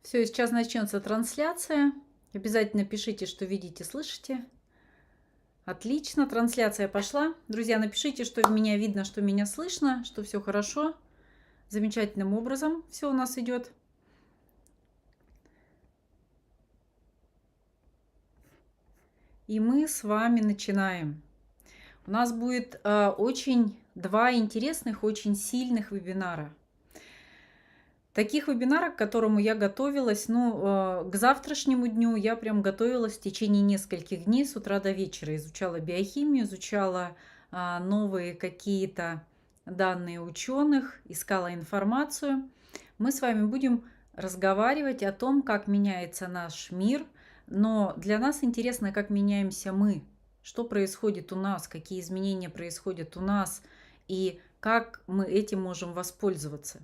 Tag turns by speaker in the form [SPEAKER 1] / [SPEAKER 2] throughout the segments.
[SPEAKER 1] Все, сейчас начнется трансляция. Обязательно пишите, что видите, слышите. Отлично, трансляция пошла. Друзья, напишите, что меня видно, что меня слышно, что все хорошо. Замечательным образом все у нас идет. И мы с вами начинаем. У нас будет очень два интересных, очень сильных вебинара. Таких вебинаров, к которому я готовилась, к завтрашнему дню я прям готовилась в течение нескольких дней с утра до вечера. Изучала биохимию, изучала новые какие-то данные ученых, искала информацию. Мы с вами будем разговаривать о том, как меняется наш мир, но для нас интересно, как меняемся мы, что происходит у нас, какие изменения происходят у нас и как мы этим можем воспользоваться.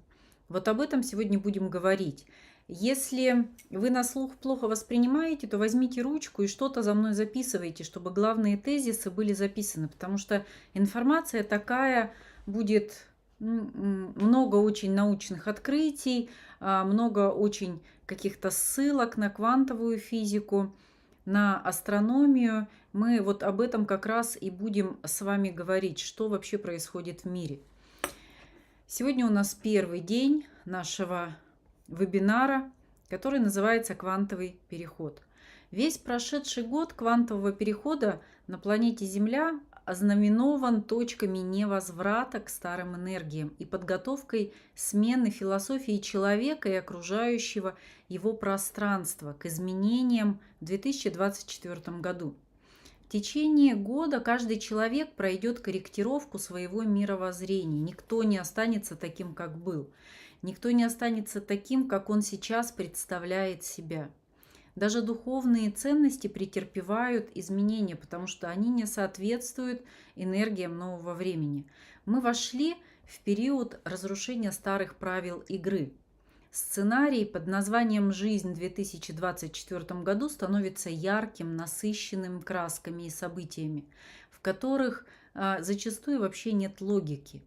[SPEAKER 1] Вот об этом сегодня будем говорить. Если вы на слух плохо воспринимаете, то возьмите ручку и что-то за мной записывайте, чтобы главные тезисы были записаны, потому что информация такая будет, много очень научных открытий, много очень каких-то ссылок на квантовую физику, на астрономию. Мы вот об этом как раз и будем с вами говорить, что вообще происходит в мире. Сегодня у нас первый день нашего вебинара, который называется «Квантовый переход». Весь прошедший год квантового перехода на планете Земля ознаменован точками невозврата к старым энергиям и подготовкой смены философии человека и окружающего его пространства к изменениям в 2024 году. В течение года каждый человек пройдет корректировку своего мировоззрения. Никто не останется таким, как был. Никто не останется таким, как он сейчас представляет себя. Даже духовные ценности претерпевают изменения, потому что они не соответствуют энергиям нового времени. Мы вошли в период разрушения старых правил игры. Сценарий под названием «Жизнь в 2024 году» становится ярким, насыщенным красками и событиями, в которых зачастую вообще нет логики.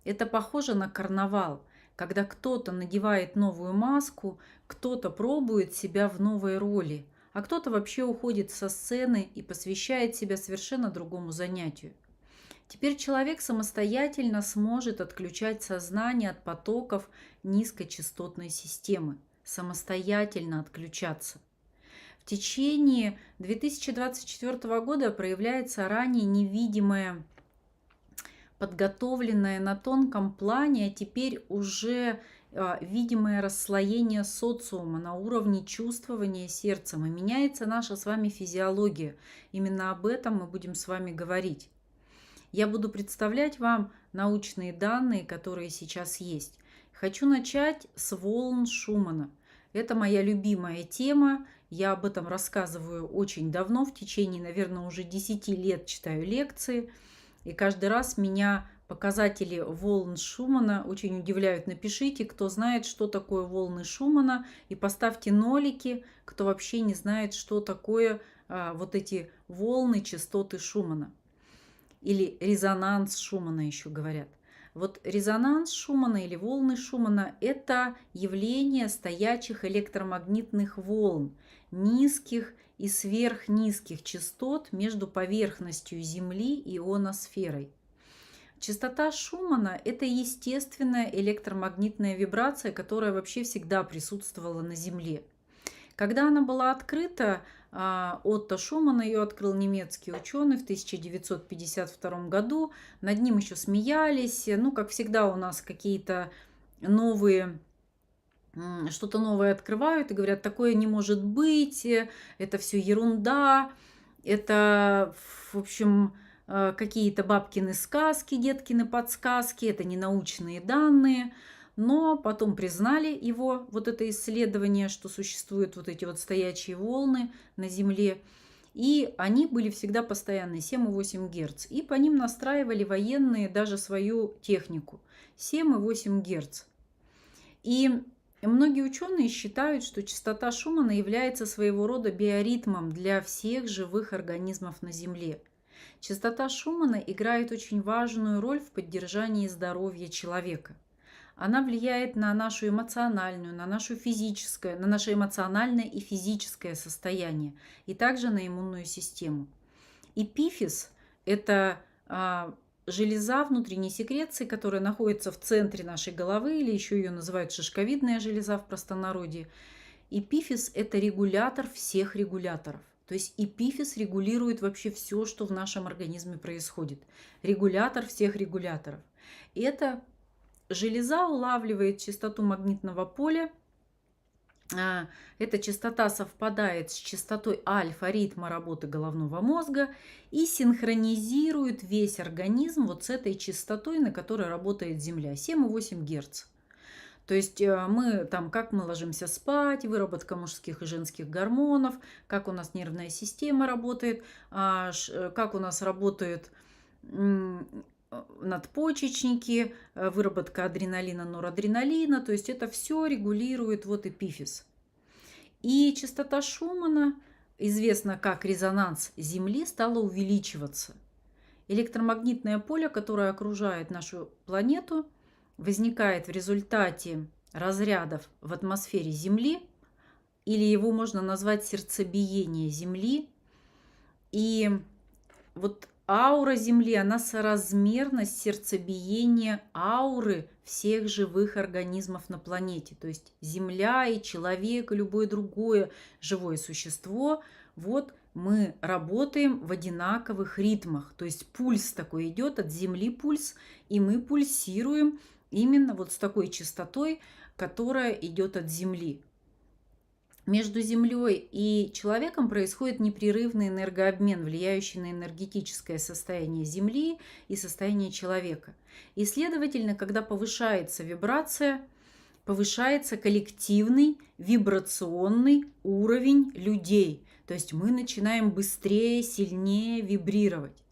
[SPEAKER 1] Это похоже на карнавал, когда кто-то надевает новую маску, кто-то пробует себя в новой роли, а кто-то вообще уходит со сцены и посвящает себя совершенно другому занятию. Теперь человек самостоятельно сможет отключать сознание от потоков низкочастотной системы, самостоятельно отключаться. В течение 2024 года проявляется ранее невидимое, подготовленное на тонком плане, а теперь уже видимое расслоение социума на уровне чувствования сердцем. И меняется наша с вами физиология. Именно об этом мы будем с вами говорить. Я буду представлять вам научные данные, которые сейчас есть. Хочу начать с волн Шумана. Это моя любимая тема. Я об этом рассказываю очень давно, в течение, наверное, уже 10 лет читаю лекции. И каждый раз меня показатели волн Шумана очень удивляют. Напишите, кто знает, что такое волны Шумана, и поставьте нолики, кто вообще не знает, что такое вот эти волны, частоты Шумана. Или резонанс Шумана еще говорят. Вот резонанс Шумана или волны Шумана – это явление стоячих электромагнитных волн, низких и сверхнизких частот между поверхностью Земли и ионосферой. Частота Шумана – это естественная электромагнитная вибрация, которая вообще всегда присутствовала на Земле. Когда она была открыта, Отто Шуман ее открыл, немецкий ученый, в 1952 году. Над ним еще смеялись. Как всегда у нас какие-то новые, что-то новое открывают и говорят, такое не может быть, это все ерунда, это, в общем, какие-то бабкины сказки, деткины подсказки, это не научные данные. Но потом признали его, вот это исследование, что существуют вот эти вот стоячие волны на Земле. И они были всегда постоянные, 7,8 Гц. И по ним настраивали военные даже свою технику. 7,8 Гц. И многие ученые считают, что частота Шумана является своего рода биоритмом для всех живых организмов на Земле. Частота Шумана играет очень важную роль в поддержании здоровья человека. она влияет на нашу эмоциональную, на нашу физическое, на наше эмоциональное и физическое состояние, и также на иммунную систему. Эпифиз – это железа внутренней секреции, которая находится в центре нашей головы, или еще ее называют шишковидная железа в простонародье. Эпифиз – это регулятор всех регуляторов. То есть эпифиз регулирует вообще все, что в нашем организме происходит. Регулятор всех регуляторов. И эта железа улавливает частоту магнитного поля. Эта частота совпадает с частотой альфа ритма работы головного мозга и синхронизирует весь организм вот с этой частотой, на которой работает Земля, 7,8 Гц. То есть мы там, как мы ложимся спать, выработка мужских и женских гормонов, как у нас нервная система работает, как у нас работают надпочечники, выработка адреналина, норадреналина. То есть это все регулирует вот эпифиз. И частота Шумана, известно как резонанс Земли, стала увеличиваться. Электромагнитное поле, которое окружает нашу планету, возникает в результате разрядов в атмосфере Земли, или его можно назвать сердцебиение Земли. И вот аура Земли, она соразмерна с сердцебиением ауры всех живых организмов на планете. То есть Земля и человек, и любое другое живое существо, вот мы работаем в одинаковых ритмах. То есть пульс такой идет, от Земли пульс, и мы пульсируем именно вот с такой частотой, которая идет от Земли. Между Землей и человеком происходит непрерывный энергообмен, влияющий на энергетическое состояние Земли и состояние человека. И, следовательно, когда повышается вибрация, повышается коллективный вибрационный уровень людей. То есть мы начинаем быстрее, сильнее вибрировать.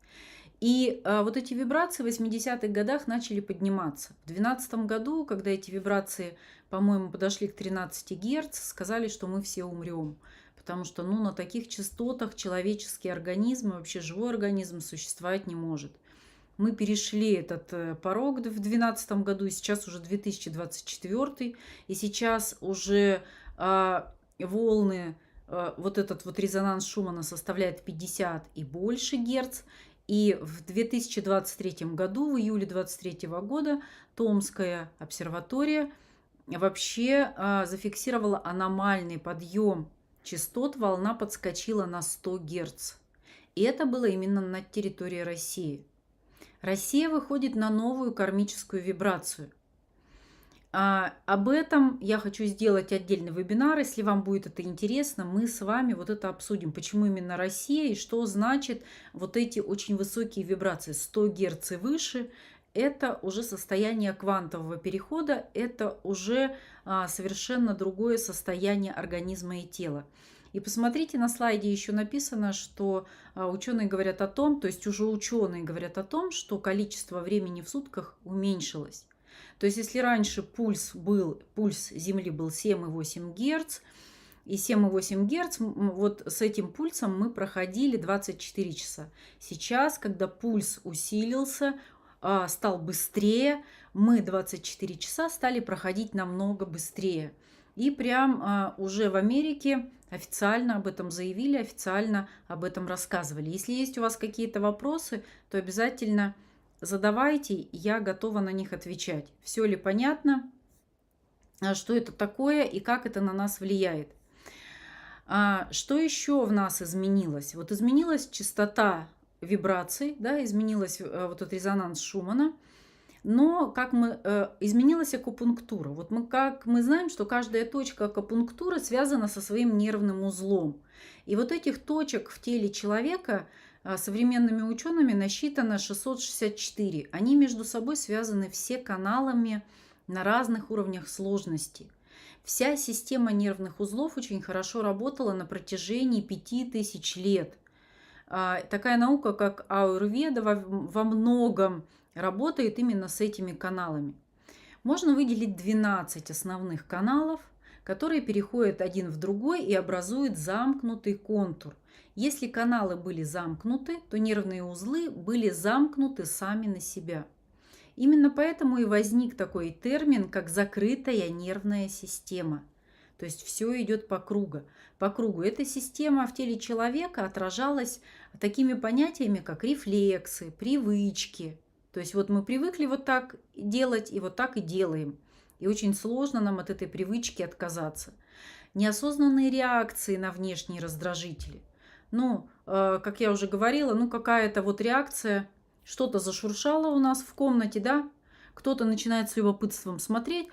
[SPEAKER 1] И вот эти вибрации в 80-х годах начали подниматься. В 2012 году, когда эти вибрации, по-моему, подошли к 13 Гц, сказали, что мы все умрем. Потому что на таких частотах человеческий организм, и вообще живой организм существовать не может. Мы перешли этот порог в 2012 году, и сейчас уже 2024, и сейчас уже волны, вот этот вот резонанс Шумана составляет 50 и больше Герц. И в 2023 году, в июле 2023 года, Томская обсерватория вообще зафиксировала аномальный подъем частот, волна подскочила на 100 Гц. И это было именно на территории России. Россия выходит на новую кармическую вибрацию. Об этом я хочу сделать отдельный вебинар. Если вам будет это интересно, мы с вами вот это обсудим. Почему именно Россия и что значит вот эти очень высокие вибрации. 100 Гц и выше – это уже состояние квантового перехода, это уже совершенно другое состояние организма и тела. И посмотрите, на слайде еще написано, что ученые говорят о том, то есть уже ученые говорят о том, что количество времени в сутках уменьшилось. То есть если раньше пульс Земли был 7,8 Гц, и 7,8 Гц, вот с этим пульсом мы проходили 24 часа. Сейчас, когда пульс усилился, стал быстрее, мы 24 часа стали проходить намного быстрее. И прям уже в Америке официально об этом заявили, официально об этом рассказывали. Если есть у вас какие-то вопросы, то обязательно задавайте, я готова на них отвечать. Все ли понятно, что это такое и как это на нас влияет? Что еще в нас изменилось? Вот изменилась частота вибраций, да, изменилась вот этот резонанс Шумана, но изменилась акупунктура. Вот как мы знаем, что каждая точка акупунктуры связана со своим нервным узлом. И вот этих точек в теле человека современными учеными насчитано 664. Они между собой связаны все каналами на разных уровнях сложности. Вся система нервных узлов очень хорошо работала на протяжении 5000 лет. Такая наука, как аюрведа, во многом работает именно с этими каналами. Можно выделить 12 основных каналов, которые переходят один в другой и образуют замкнутый контур. Если каналы были замкнуты, то нервные узлы были замкнуты сами на себя. Именно поэтому и возник такой термин, как закрытая нервная система. То есть все идет по кругу. По кругу. Эта система в теле человека отражалась такими понятиями, как рефлексы, привычки. То есть вот мы привыкли вот так делать и вот так и делаем. И очень сложно нам от этой привычки отказаться. Неосознанные реакции на внешние раздражители. Ну, как я уже говорила, ну какая-то вот реакция, что-то зашуршало у нас в комнате, да, кто-то начинает с любопытством смотреть,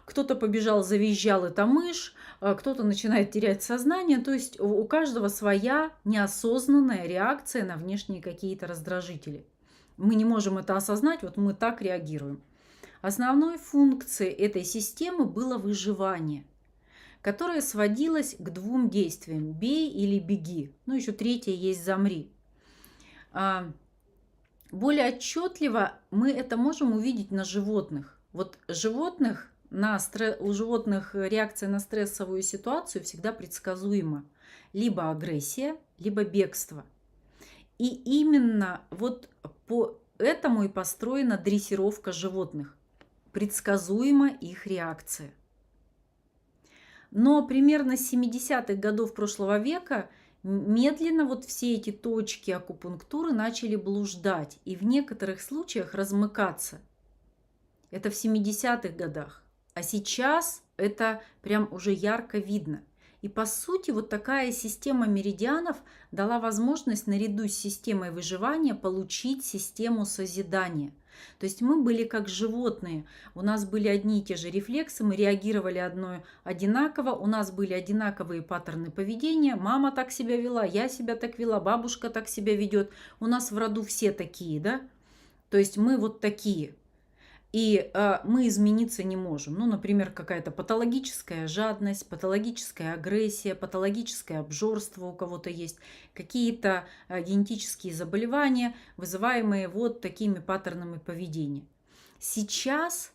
[SPEAKER 1] кто-то побежал, завизжал, это мышь, кто-то начинает терять сознание. То есть у каждого своя неосознанная реакция на внешние какие-то раздражители. Мы не можем это осознать, вот мы так реагируем. Основной функцией этой системы было выживание, которое сводилось к двум действиям – бей или беги. Ну, еще третье есть – замри. Более отчетливо мы это можем увидеть на животных. Вот животных, у животных реакция на стрессовую ситуацию всегда предсказуема. Либо агрессия, либо бегство. И именно вот по этому и построена дрессировка животных. Предсказуема их реакция. Но примерно с 70-х годов прошлого века медленно вот все эти точки акупунктуры начали блуждать и в некоторых случаях размыкаться. Это в 70-х годах. А сейчас это прям уже ярко видно. И по сути вот такая система меридианов дала возможность наряду с системой выживания получить систему созидания. То есть мы были как животные, у нас были одни и те же рефлексы, мы реагировали одинаково, у нас были одинаковые паттерны поведения, мама так себя вела, я себя так вела, бабушка так себя ведет, у нас в роду все такие, да? То есть мы вот такие. И мы измениться не можем. Ну, например, какая-то патологическая жадность, патологическая агрессия, патологическое обжорство у кого-то есть, какие-то генетические заболевания, вызываемые вот такими паттернами поведения. Сейчас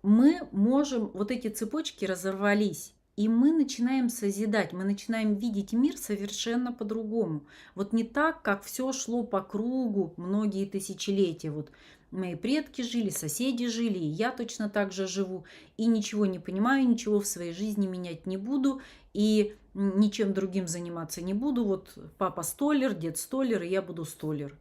[SPEAKER 1] мы можем, вот эти цепочки разорвались, и мы начинаем созидать, мы начинаем видеть мир совершенно по-другому. Вот не так, как все шло по кругу многие тысячелетия. Вот мои предки жили, соседи жили, и я точно так же живу. И ничего не понимаю, ничего в своей жизни менять не буду, и ничем другим заниматься не буду. Вот папа столер, дед столер, и я буду столер.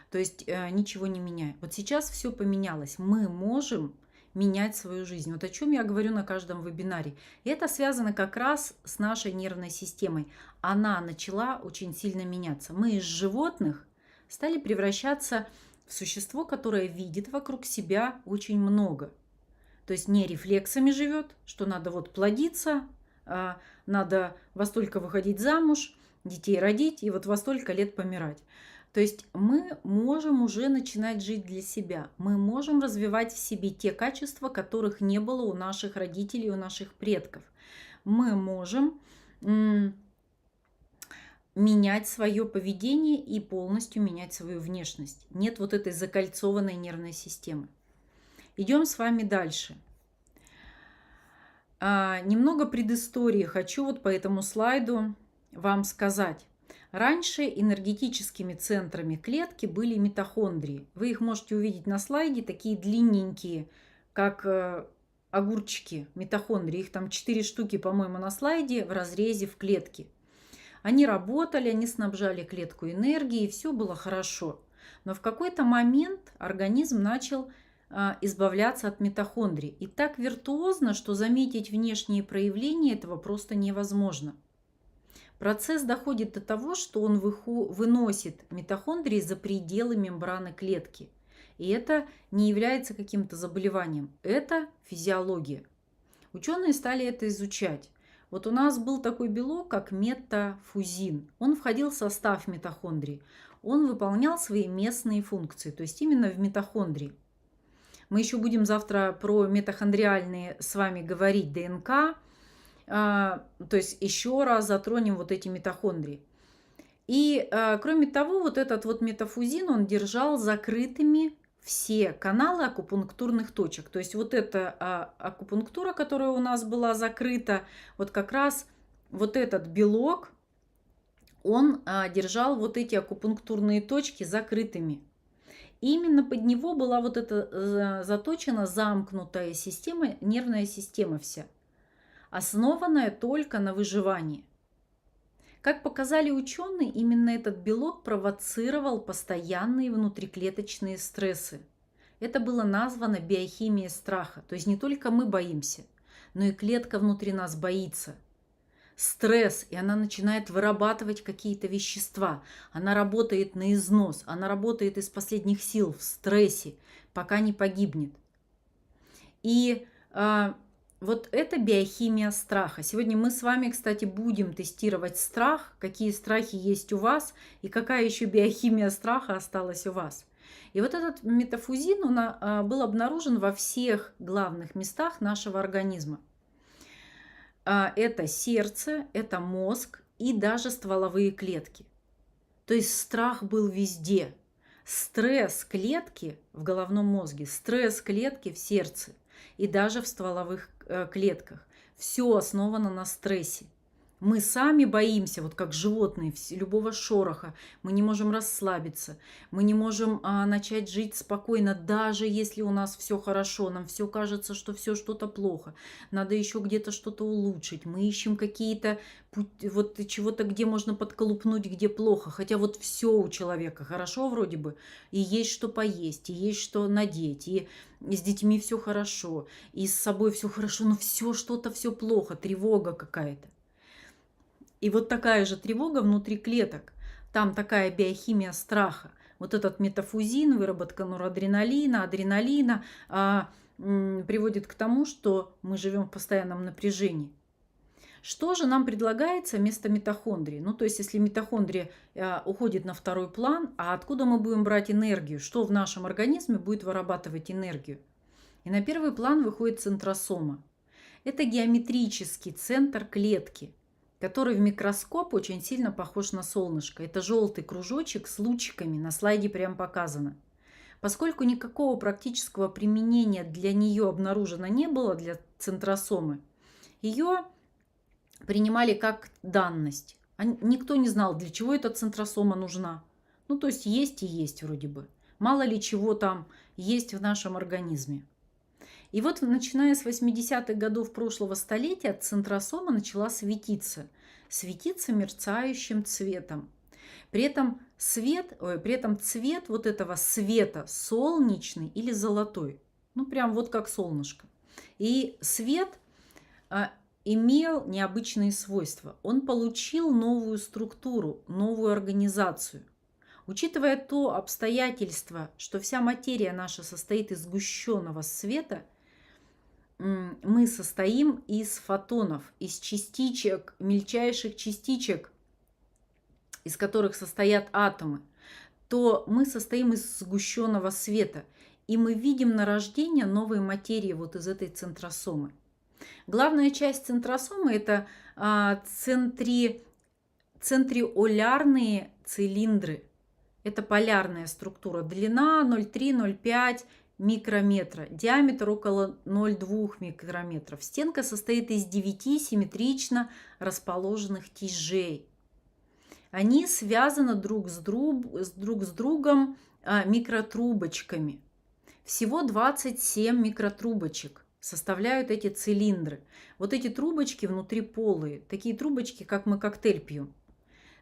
[SPEAKER 1] То есть ничего не меняю. Вот сейчас все поменялось. Мы можем менять свою жизнь. Вот о чем я говорю на каждом вебинаре. И это связано как раз с нашей нервной системой. Она начала очень сильно меняться. Мы из животных стали превращаться в существо, которое видит вокруг себя очень много. То есть не рефлексами живет, что надо вот плодиться, надо во столько выходить замуж, детей родить и вот во столько лет помирать. То есть мы можем уже начинать жить для себя. Мы можем развивать в себе те качества, которых не было у наших родителей, у наших предков. Мы можем менять свое поведение и полностью менять свою внешность. Нет вот этой закольцованной нервной системы. Идем с вами дальше. Немного предыстории хочу вот по этому слайду вам сказать. Раньше энергетическими центрами клетки были митохондрии. Вы их можете увидеть на слайде, такие длинненькие, как огурчики, митохондрии. Их там 4 штуки, по-моему, на слайде в разрезе в клетке. Они работали, они снабжали клетку энергией, все было хорошо. Но в какой-то момент организм начал избавляться от митохондрий. И так виртуозно, что заметить внешние проявления этого просто невозможно. Процесс доходит до того, что он выносит митохондрии за пределы мембраны клетки. И это не является каким-то заболеванием. Это физиология. Ученые стали это изучать. Вот у нас был такой белок, как метафузин. Он входил в состав митохондрий. Он выполнял свои местные функции, то есть именно в митохондрии. Мы еще будем завтра про митохондриальные с вами говорить ДНК. То есть еще раз затронем вот эти митохондрии. И кроме того, вот этот вот метафузин, он держал закрытыми все каналы акупунктурных точек. То есть вот эта акупунктура, которая у нас была закрыта, вот как раз вот этот белок, он держал вот эти акупунктурные точки закрытыми. Именно под него была вот эта заточена замкнутая система, нервная система вся, основанная только на выживании. Как показали ученые, именно этот белок провоцировал постоянные внутриклеточные стрессы. Это было названо биохимией страха. То есть не только мы боимся, но и клетка внутри нас боится. Стресс, и она начинает вырабатывать какие-то вещества. Она работает на износ, она работает из последних сил в стрессе, пока не погибнет. И вот это биохимия страха. Сегодня мы с вами, кстати, будем тестировать страх, какие страхи есть у вас и какая еще биохимия страха осталась у вас. И вот этот метафузин, он был обнаружен во всех главных местах нашего организма. Это сердце, это мозг и даже стволовые клетки. То есть страх был везде. Стресс клетки в головном мозге, стресс клетки в сердце и даже в стволовых клетках. Все основано на стрессе. Мы сами боимся, вот как животные, любого шороха. Мы не можем расслабиться, мы не можем начать жить спокойно, даже если у нас все хорошо. Нам все кажется, что все что-то плохо. Надо еще где-то что-то улучшить. Мы ищем какие-то вот чего-то, где можно подколупнуть, где плохо. Хотя вот все у человека хорошо вроде бы. И есть что поесть, и есть что надеть, и с детьми все хорошо, и с собой все хорошо, но все что-то, все плохо, тревога какая-то. И вот такая же тревога внутри клеток. Там такая биохимия страха. Вот этот метафузин, выработка норадреналина, адреналина приводит к тому, что мы живем в постоянном напряжении. Что же нам предлагается вместо митохондрии? Ну, то есть, если митохондрия уходит на второй план, а откуда мы будем брать энергию? Что в нашем организме будет вырабатывать энергию? И на первый план выходит центросома. Это геометрический центр клетки, который в микроскоп очень сильно похож на солнышко. Это желтый кружочек с лучиками, на слайде прям показано. Поскольку никакого практического применения для нее обнаружено не было, для центросомы, ее принимали как данность. Никто не знал, для чего эта центросома нужна. Ну, то есть и есть вроде бы. Мало ли чего там есть в нашем организме. И вот начиная с 80-х годов прошлого столетия центросома начала светиться мерцающим цветом. При этом цвет вот этого света солнечный или золотой. Ну, прям вот как солнышко. И свет имел необычные свойства. Он получил новую структуру, новую организацию. Учитывая то обстоятельство, что вся материя наша состоит из сгущенного света, мы состоим из фотонов, из частичек, мельчайших частичек, из которых состоят атомы, то мы состоим из сгущенного света, и мы видим нарождение новой материи вот из этой центросомы. Главная часть центросомы – это центриолярные цилиндры. Это полярная структура. Длина 0,3-0,5 микрометра, диаметр около 0,2 микрометров. Стенка состоит из 9 симметрично расположенных тяжей. Они связаны друг с другом микротрубочками. Всего 27 микротрубочек составляют эти цилиндры. Вот эти трубочки внутри полые, такие трубочки, как мы коктейль пьем.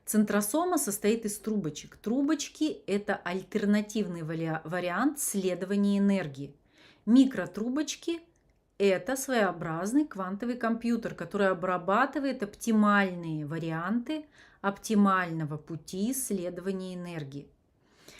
[SPEAKER 1] Центросома состоит из трубочек. Трубочки – это альтернативный вариант следования энергии. Микротрубочки – это своеобразный квантовый компьютер, который обрабатывает оптимальные варианты оптимального пути следования энергии.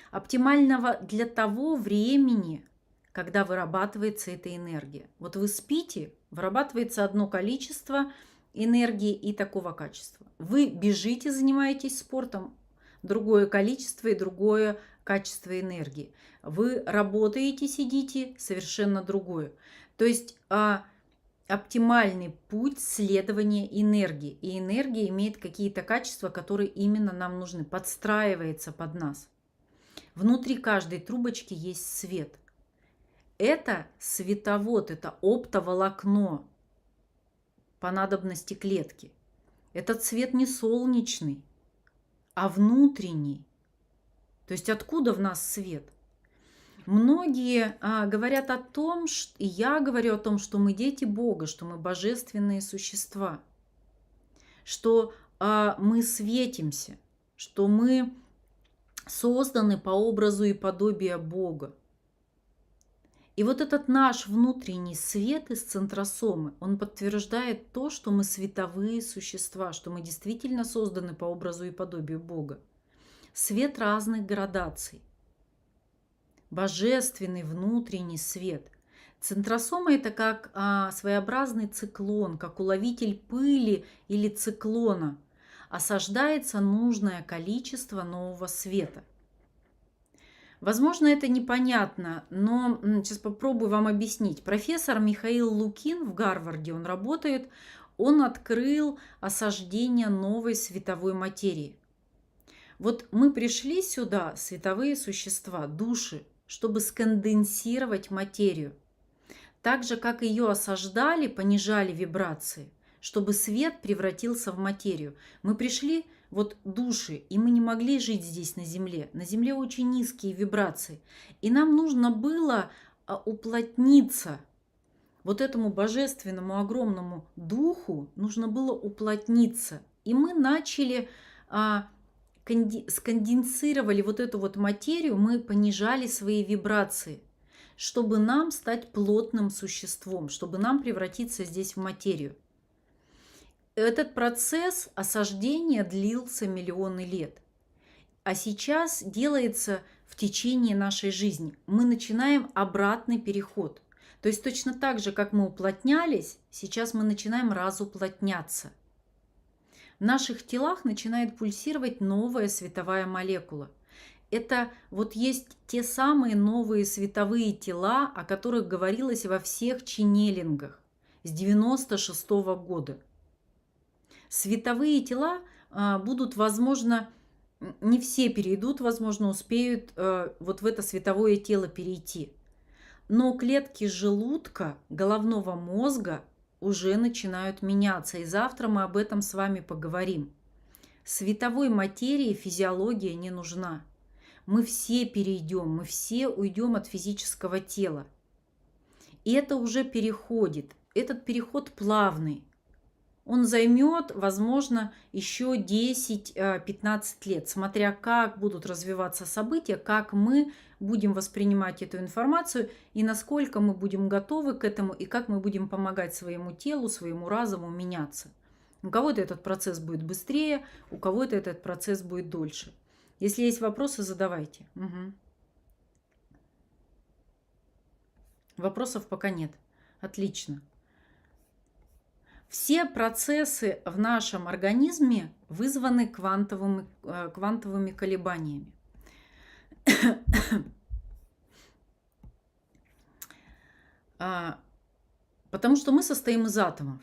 [SPEAKER 1] Оптимального для того времени, когда вырабатывается эта энергия. Вот вы спите, вырабатывается одно количество энергии и такого качества. Вы бежите, занимаетесь спортом, другое количество и другое качество энергии. Вы работаете, сидите, совершенно другое. То есть оптимальный путь следования энергии. И энергия имеет какие-то качества, которые именно нам нужны, подстраивается под нас. Внутри каждой трубочки есть свет. Это световод, это оптоволокно по надобности клетки. Этот свет не солнечный, а внутренний. То есть откуда в нас свет? Многие говорят о том, и я говорю о том, что мы дети Бога, что мы божественные существа, что мы светимся, что мы созданы по образу и подобию Бога. И вот этот наш внутренний свет из центросомы, он подтверждает то, что мы световые существа, что мы действительно созданы по образу и подобию Бога. Свет разных градаций. Божественный внутренний свет. Центросома – это как своеобразный циклон, как уловитель пыли или циклона. Осаждается нужное количество нового света. Возможно, это непонятно, но сейчас попробую вам объяснить. Профессор Михаил Лукин в Гарварде, он работает, он открыл осаждение новой световой материи. Вот мы пришли сюда, световые существа, души, чтобы сконденсировать материю. Так же, как ее осаждали, понижали вибрации, чтобы свет превратился в материю. Мы пришли, вот души, и мы не могли жить здесь на Земле. На Земле очень низкие вибрации. И нам нужно было уплотниться. Вот этому божественному огромному духу нужно было уплотниться. И мы начали, сконденсировали вот эту вот материю, мы понижали свои вибрации, чтобы нам стать плотным существом, чтобы нам превратиться здесь в материю. Этот процесс осаждения длился миллионы лет. А сейчас делается в течение нашей жизни. Мы начинаем обратный переход. То есть точно так же, как мы уплотнялись, сейчас мы начинаем разуплотняться. В наших телах начинает пульсировать новая световая молекула. Это вот есть те самые новые световые тела, о которых говорилось во всех ченнелингах с 1996 года. Световые тела будут, возможно, не все перейдут, возможно, успеют вот в это световое тело перейти. Но клетки желудка, головного мозга уже начинают меняться. И завтра мы об этом с вами поговорим. Световой материи физиология не нужна. Мы все перейдем, мы все уйдем от физического тела. И это уже переходит. Этот переход плавный. Он займет, возможно, еще 10-15 лет, смотря как будут развиваться события, как мы будем воспринимать эту информацию и насколько мы будем готовы к этому и как мы будем помогать своему телу, своему разуму меняться. У кого-то этот процесс будет быстрее, у кого-то этот процесс будет дольше. Если есть вопросы, задавайте. Угу. Вопросов пока нет. Отлично. Все процессы в нашем организме вызваны квантовыми колебаниями. Потому что мы состоим из атомов.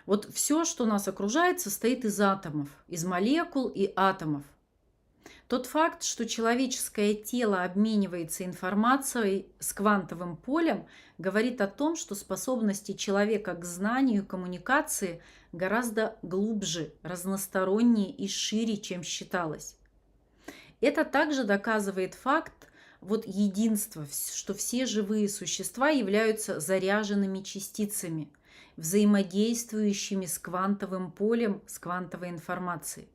[SPEAKER 1] Вот все, что нас окружает, состоит из атомов, из молекул и атомов. Тот факт, что человеческое тело обменивается информацией с квантовым полем, говорит о том, что способности человека к знанию и коммуникации гораздо глубже, разностороннее и шире, чем считалось. Это также доказывает факт единства, что все живые существа являются заряженными частицами, взаимодействующими с квантовым полем, с квантовой информацией.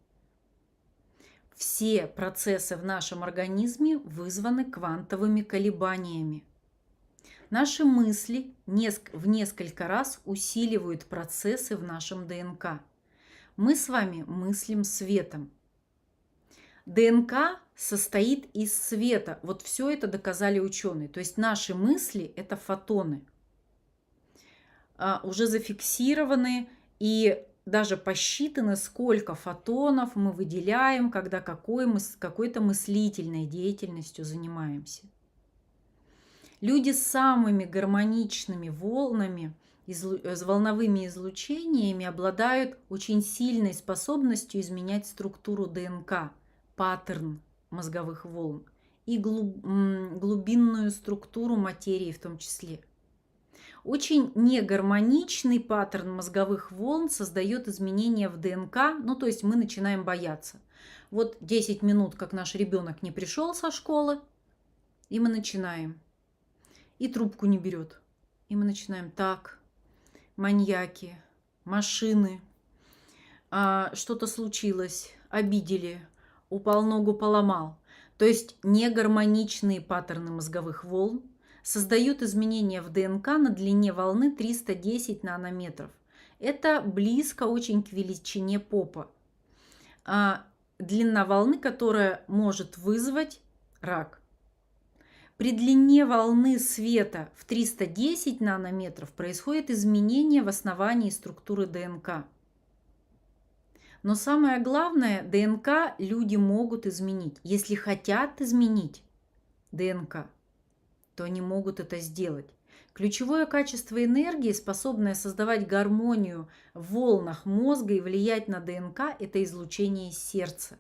[SPEAKER 1] Все процессы в нашем организме вызваны квантовыми колебаниями. Наши мысли в несколько раз усиливают процессы в нашем ДНК. Мы с вами мыслим светом. ДНК состоит из света. Вот все это доказали ученые. То есть наши мысли – это фотоны. Уже зафиксированы и даже посчитано, сколько фотонов мы выделяем, когда какой-то мыслительной деятельностью занимаемся. Люди с самыми гармоничными волновыми излучениями обладают очень сильной способностью изменять структуру ДНК, паттерн мозговых волн и глубинную структуру материи в том числе. Очень негармоничный паттерн мозговых волн создает изменения в ДНК, то есть мы начинаем бояться. Вот 10 минут, как наш ребенок не пришел со школы, И мы начинаем. И трубку не берет. И мы начинаем. Так, маньяки, машины, что-то случилось, обидели, упал, ногу поломал. То есть негармоничные паттерны мозговых волн создают изменения в ДНК на длине волны 310 нанометров. Это близко очень к величине попа. Длина волны, которая может вызвать рак. При длине волны света в 310 нанометров происходит изменение в основании структуры ДНК. Но самое главное, ДНК люди могут изменить. Если хотят изменить ДНК, то они могут это сделать. Ключевое качество энергии, способное создавать гармонию в волнах мозга и влиять на ДНК, это излучение из сердца.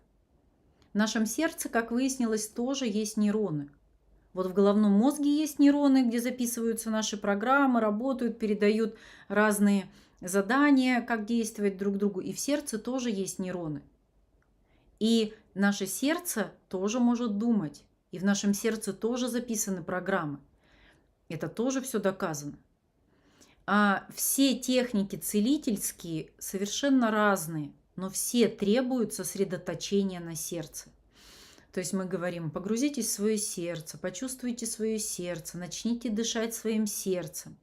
[SPEAKER 1] В нашем сердце, как выяснилось, тоже есть нейроны. Вот в головном мозге есть нейроны, где записываются наши программы, работают, передают разные задания, как действовать друг другу. И в сердце тоже есть нейроны. И наше сердце тоже может думать. И в нашем сердце тоже записаны программы. Это тоже все доказано. А все техники целительские совершенно разные, но все требуют сосредоточения на сердце. То есть мы говорим, погрузитесь в свое сердце, почувствуйте свое сердце, начните дышать своим сердцем.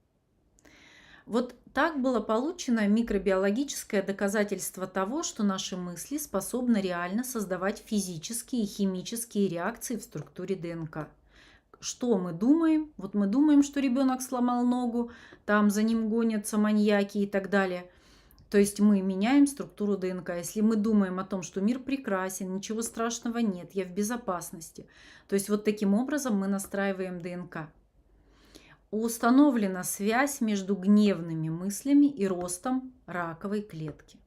[SPEAKER 1] Вот так было получено микробиологическое доказательство того, что наши мысли способны реально создавать физические и химические реакции в структуре ДНК. Что мы думаем? Вот мы думаем, что ребенок сломал ногу, там за ним гонятся маньяки и так далее. То есть мы меняем структуру ДНК. Если мы думаем о том, что мир прекрасен, ничего страшного нет, я в безопасности. То есть вот таким образом мы настраиваем ДНК. Установлена связь между гневными мыслями и ростом раковой клетки.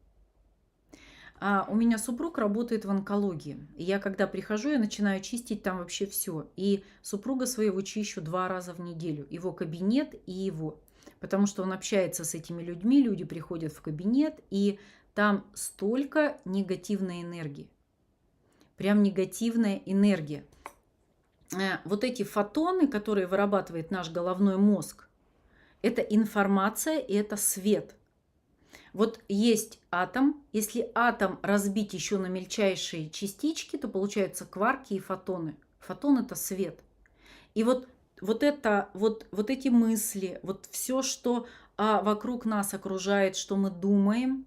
[SPEAKER 1] У меня супруг работает в онкологии. И я когда прихожу, я начинаю чистить там вообще все. И супруга своего чищу 2 раза в неделю. Его кабинет и его. Потому что он общается с этими людьми, люди приходят в кабинет, и там столько негативной энергии. Прям негативная энергия. Вот эти фотоны, которые вырабатывает наш головной мозг, это информация и это свет. Вот есть атом. Если атом разбить еще на мельчайшие частички, то получаются кварки и фотоны. Фотон – это свет. И вот эти мысли, вот все, что вокруг нас окружает, что мы думаем,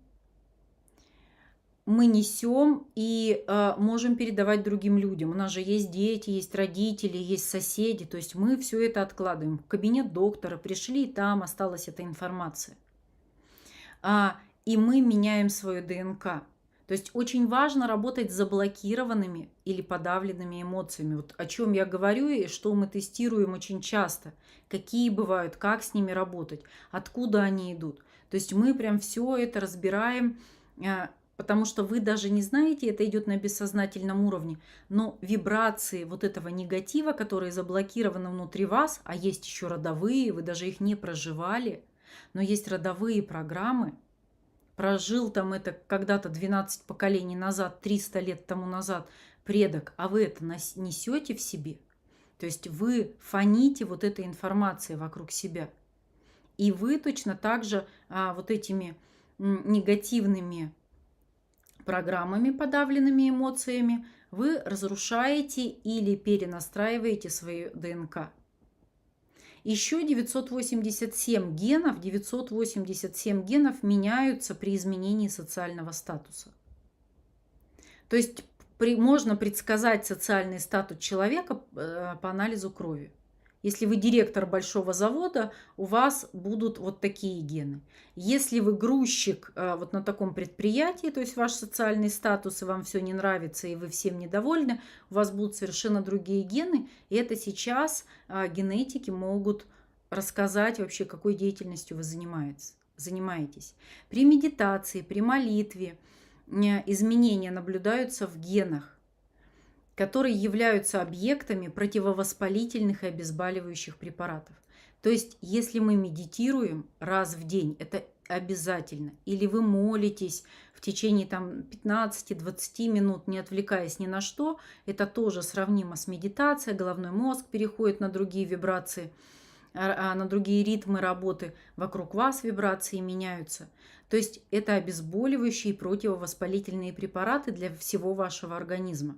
[SPEAKER 1] мы несем и можем передавать другим людям. У нас же есть дети, есть родители, есть соседи. То есть мы все это откладываем. В кабинет доктора пришли, и там осталась эта информация. И мы меняем свою ДНК. То есть очень важно работать с заблокированными или подавленными эмоциями. Вот о чем я говорю и что мы тестируем очень часто. Какие бывают, как с ними работать, откуда они идут. То есть мы прям все это разбираем, потому что вы даже не знаете, это идет на бессознательном уровне. Но вибрации вот этого негатива, которые заблокированы внутри вас, а есть еще родовые, вы даже их не проживали, но есть родовые программы. Прожил там это когда-то 12 поколений назад, 300 лет тому назад предок, а вы это несете в себе. То есть вы фоните вот этой информацией вокруг себя. И вы точно так же вот этими негативными программами, подавленными эмоциями, вы разрушаете или перенастраиваете свою ДНК. Еще 987 генов меняются при изменении социального статуса. То есть можно предсказать социальный статус человека по анализу крови. Если вы директор большого завода, у вас будут вот такие гены. Если вы грузчик вот на таком предприятии, то есть ваш социальный статус, и вам все не нравится, и вы всем недовольны, у вас будут совершенно другие гены. И это сейчас генетики могут рассказать вообще, какой деятельностью вы занимаетесь. При медитации, при молитве изменения наблюдаются в генах, которые являются объектами противовоспалительных и обезболивающих препаратов. То есть, если мы медитируем раз в день, это обязательно. Или вы молитесь в течение там 15-20 минут, не отвлекаясь ни на что. Это тоже сравнимо с медитацией. Головной мозг переходит на другие вибрации, на другие ритмы работы. Вокруг вас вибрации меняются. То есть это обезболивающие и противовоспалительные препараты для всего вашего организма.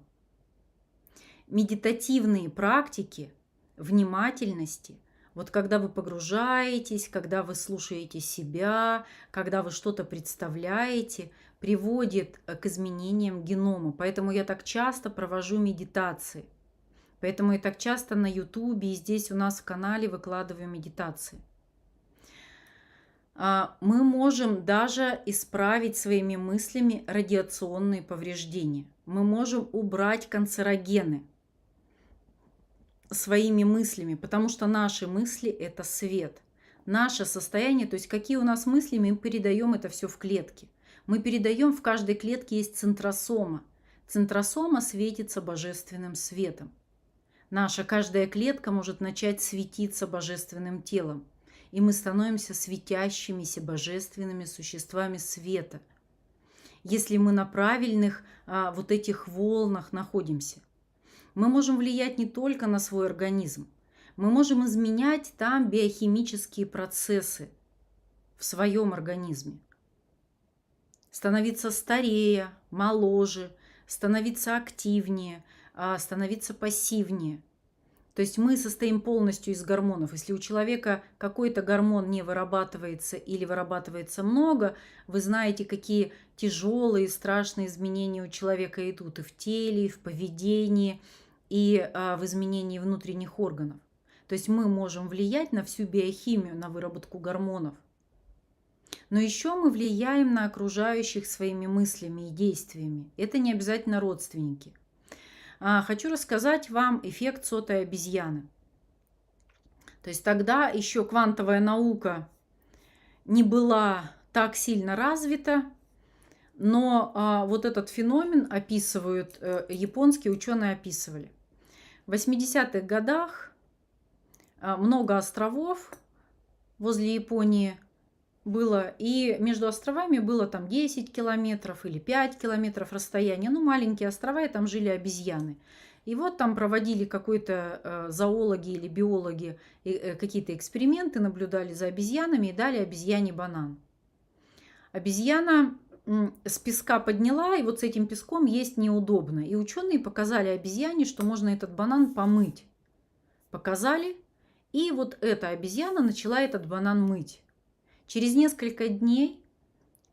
[SPEAKER 1] Медитативные практики внимательности, вот когда вы погружаетесь, когда вы слушаете себя, когда вы что-то представляете, приводит к изменениям генома. Поэтому я так часто провожу медитации. Поэтому я так часто на Ютубе и здесь у нас в канале выкладываю медитации. Мы можем даже исправить своими мыслями радиационные повреждения. Мы можем убрать канцерогены своими мыслями, потому что наши мысли – это свет. Наше состояние, то есть какие у нас мысли, мы передаем это все в клетки. Мы передаем, в каждой клетке есть центросома. Центросома светится божественным светом. Наша каждая клетка может начать светиться божественным телом. И мы становимся светящимися божественными существами света, если мы на правильных вот этих волнах находимся. Мы можем влиять не только на свой организм, мы можем изменять там биохимические процессы в своем организме. Становиться старее, моложе, становиться активнее, становиться пассивнее. То есть мы состоим полностью из гормонов. Если у человека какой-то гормон не вырабатывается или вырабатывается много, вы знаете, какие тяжелые, страшные изменения у человека идут и в теле, и в поведении, и в изменении внутренних органов. То есть мы можем влиять на всю биохимию, на выработку гормонов. Но еще мы влияем на окружающих своими мыслями и действиями. Это не обязательно родственники. Хочу рассказать вам эффект сотой обезьяны. То есть тогда еще квантовая наука не была так сильно развита, но вот этот феномен описывают, японские ученые описывали. В 80-х годах много островов возле Японии было, и между островами было там 10 километров или 5 километров расстояния, ну маленькие острова, и там жили обезьяны. И вот там проводили какой-то зоологи или биологи какие-то эксперименты, наблюдали за обезьянами и дали обезьяне банан. Обезьяна с песка подняла, и вот с этим песком есть неудобно. И ученые показали обезьяне, что можно этот банан помыть. Показали, и вот эта обезьяна начала этот банан мыть. Через несколько дней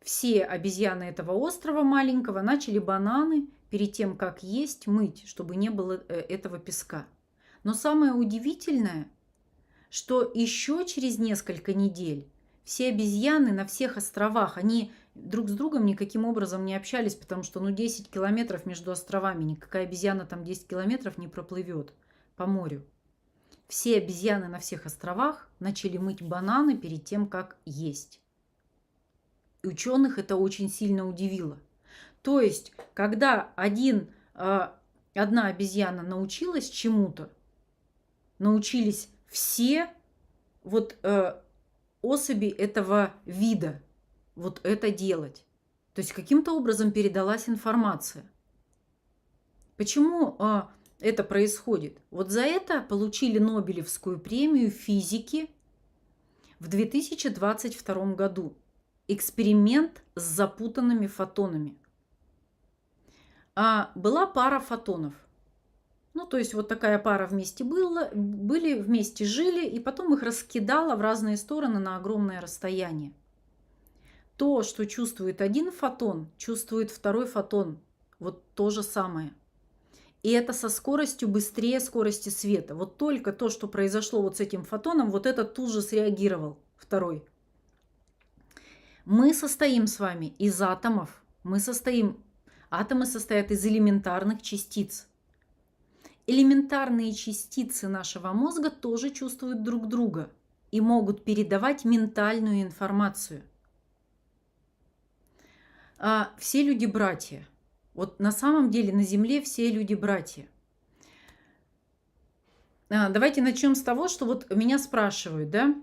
[SPEAKER 1] все обезьяны этого острова маленького начали бананы перед тем, как есть, мыть, чтобы не было этого песка. Но самое удивительное, что еще через несколько недель все обезьяны на всех островах, они друг с другом никаким образом не общались, потому что 10 километров между островами, никакая обезьяна там 10 километров не проплывет по морю. Все обезьяны на всех островах начали мыть бананы перед тем, как есть. И ученых это очень сильно удивило. То есть, когда одна обезьяна научилась чему-то, научились все особи этого вида вот это делать. То есть, каким-то образом передалась информация. Почему это происходит? Вот за это получили Нобелевскую премию физики в 2022 году. Эксперимент с запутанными фотонами. Была пара фотонов. Ну, то есть вот такая пара вместе были, вместе жили, и потом их раскидало в разные стороны на огромное расстояние. То, что чувствует один фотон, чувствует второй фотон. Вот то же самое. И это со скоростью быстрее скорости света. Вот только то, что произошло вот с этим фотоном, вот этот тут же среагировал, второй. Мы состоим с вами из атомов. Атомы состоят из элементарных частиц. Элементарные частицы нашего мозга тоже чувствуют друг друга и могут передавать ментальную информацию. Все люди братья. Вот на самом деле на Земле все люди братья. Давайте начнем с того, что вот меня спрашивают, да,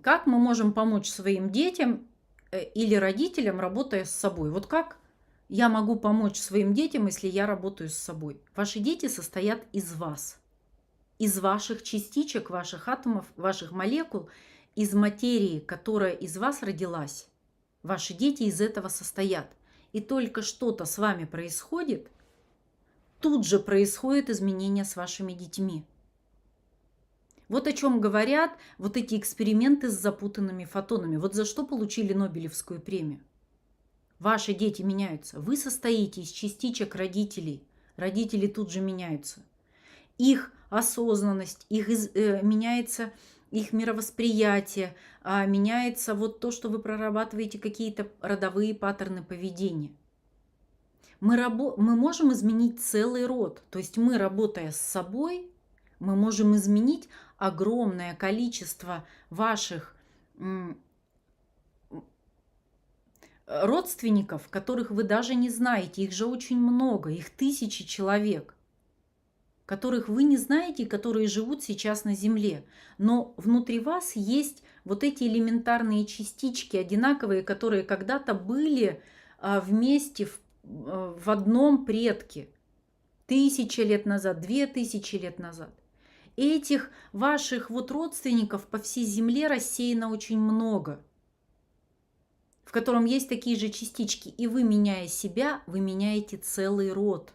[SPEAKER 1] как мы можем помочь своим детям или родителям, работая с собой. Вот как я могу помочь своим детям, если я работаю с собой? Ваши дети состоят из вас, из ваших частичек, ваших атомов, ваших молекул, из материи, которая из вас родилась. Ваши дети из этого состоят. И только что-то с вами происходит, тут же происходит изменение с вашими детьми. Вот о чем говорят вот эти эксперименты с запутанными фотонами. Вот за что получили Нобелевскую премию. Ваши дети меняются. Вы состоите из частичек родителей. Родители тут же меняются. Их осознанность, меняется их мировосприятие, меняется вот то, что вы прорабатываете какие-то родовые паттерны поведения. Мы можем изменить целый род. То есть мы, работая с собой, мы можем изменить огромное количество ваших родственников, которых вы даже не знаете. Их же очень много, их тысячи человек, которых вы не знаете, которые живут сейчас на Земле. Но внутри вас есть вот эти элементарные частички одинаковые, которые когда-то были вместе в одном предке. 1000 лет назад, 2000 лет назад. Этих ваших вот родственников по всей Земле рассеяно очень много, в котором есть такие же частички. И вы, меняя себя, вы меняете целый род.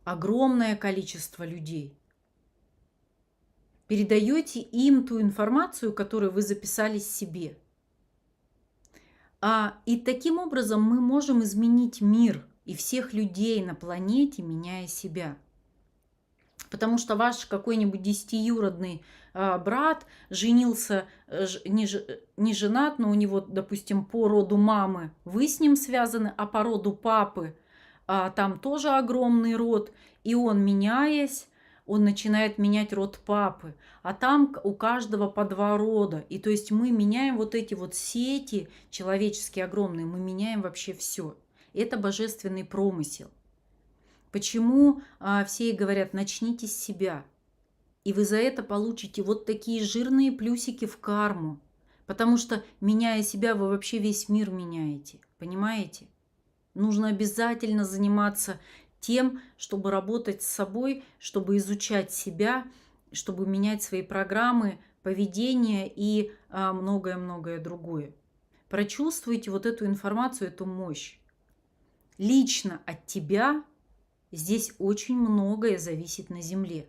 [SPEAKER 1] Огромное количество людей. Передаете им ту информацию, которую вы записали себе. И таким образом мы можем изменить мир и всех людей на планете, меняя себя. Потому что ваш какой-нибудь 10-юродный брат женился, не женат, но у него, допустим, по роду мамы вы с ним связаны, а по роду папы там тоже огромный род, и он, меняясь, он начинает менять род папы, а там у каждого по 2 рода. И то есть мы меняем вот эти вот сети человеческие огромные, мы меняем вообще все. Это божественный промысел. Почему все говорят, начните с себя, и вы за это получите вот такие жирные плюсики в карму, потому что, меняя себя, вы вообще весь мир меняете, понимаете? Нужно обязательно заниматься тем, чтобы работать с собой, чтобы изучать себя, чтобы менять свои программы, поведение и многое-многое другое. Прочувствуйте вот эту информацию, эту мощь. Лично от тебя здесь очень многое зависит на Земле.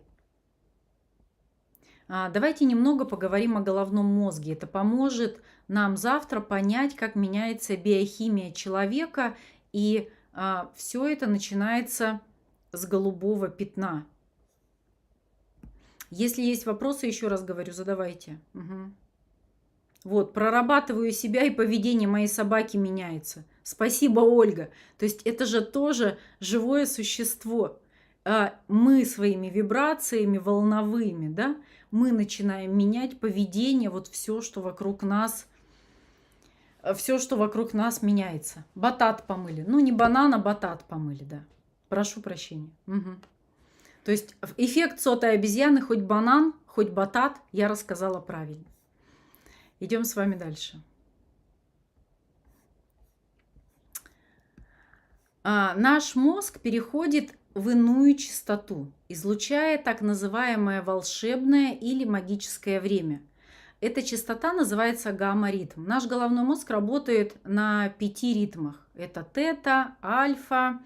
[SPEAKER 1] Давайте немного поговорим о головном мозге. Это поможет нам завтра понять, как меняется биохимия человека. И все это начинается с голубого пятна. Если есть вопросы, еще раз говорю, задавайте. Угу. Вот, прорабатываю себя, и поведение моей собаки меняется. Спасибо, Ольга. То есть это же тоже живое существо. Мы своими вибрациями волновыми, да, мы начинаем менять поведение, вот все, что вокруг нас меняется. Батат помыли. Ну, не банан, а батат помыли, да. Прошу прощения. Угу. То есть эффект сотой обезьяны, хоть банан, хоть батат, я рассказала правильно. Идем с вами дальше. Наш мозг переходит в иную частоту, излучая так называемое волшебное или магическое время. Эта частота называется гамма-ритм. Наш головной мозг работает на 5 ритмах. Это тета, альфа,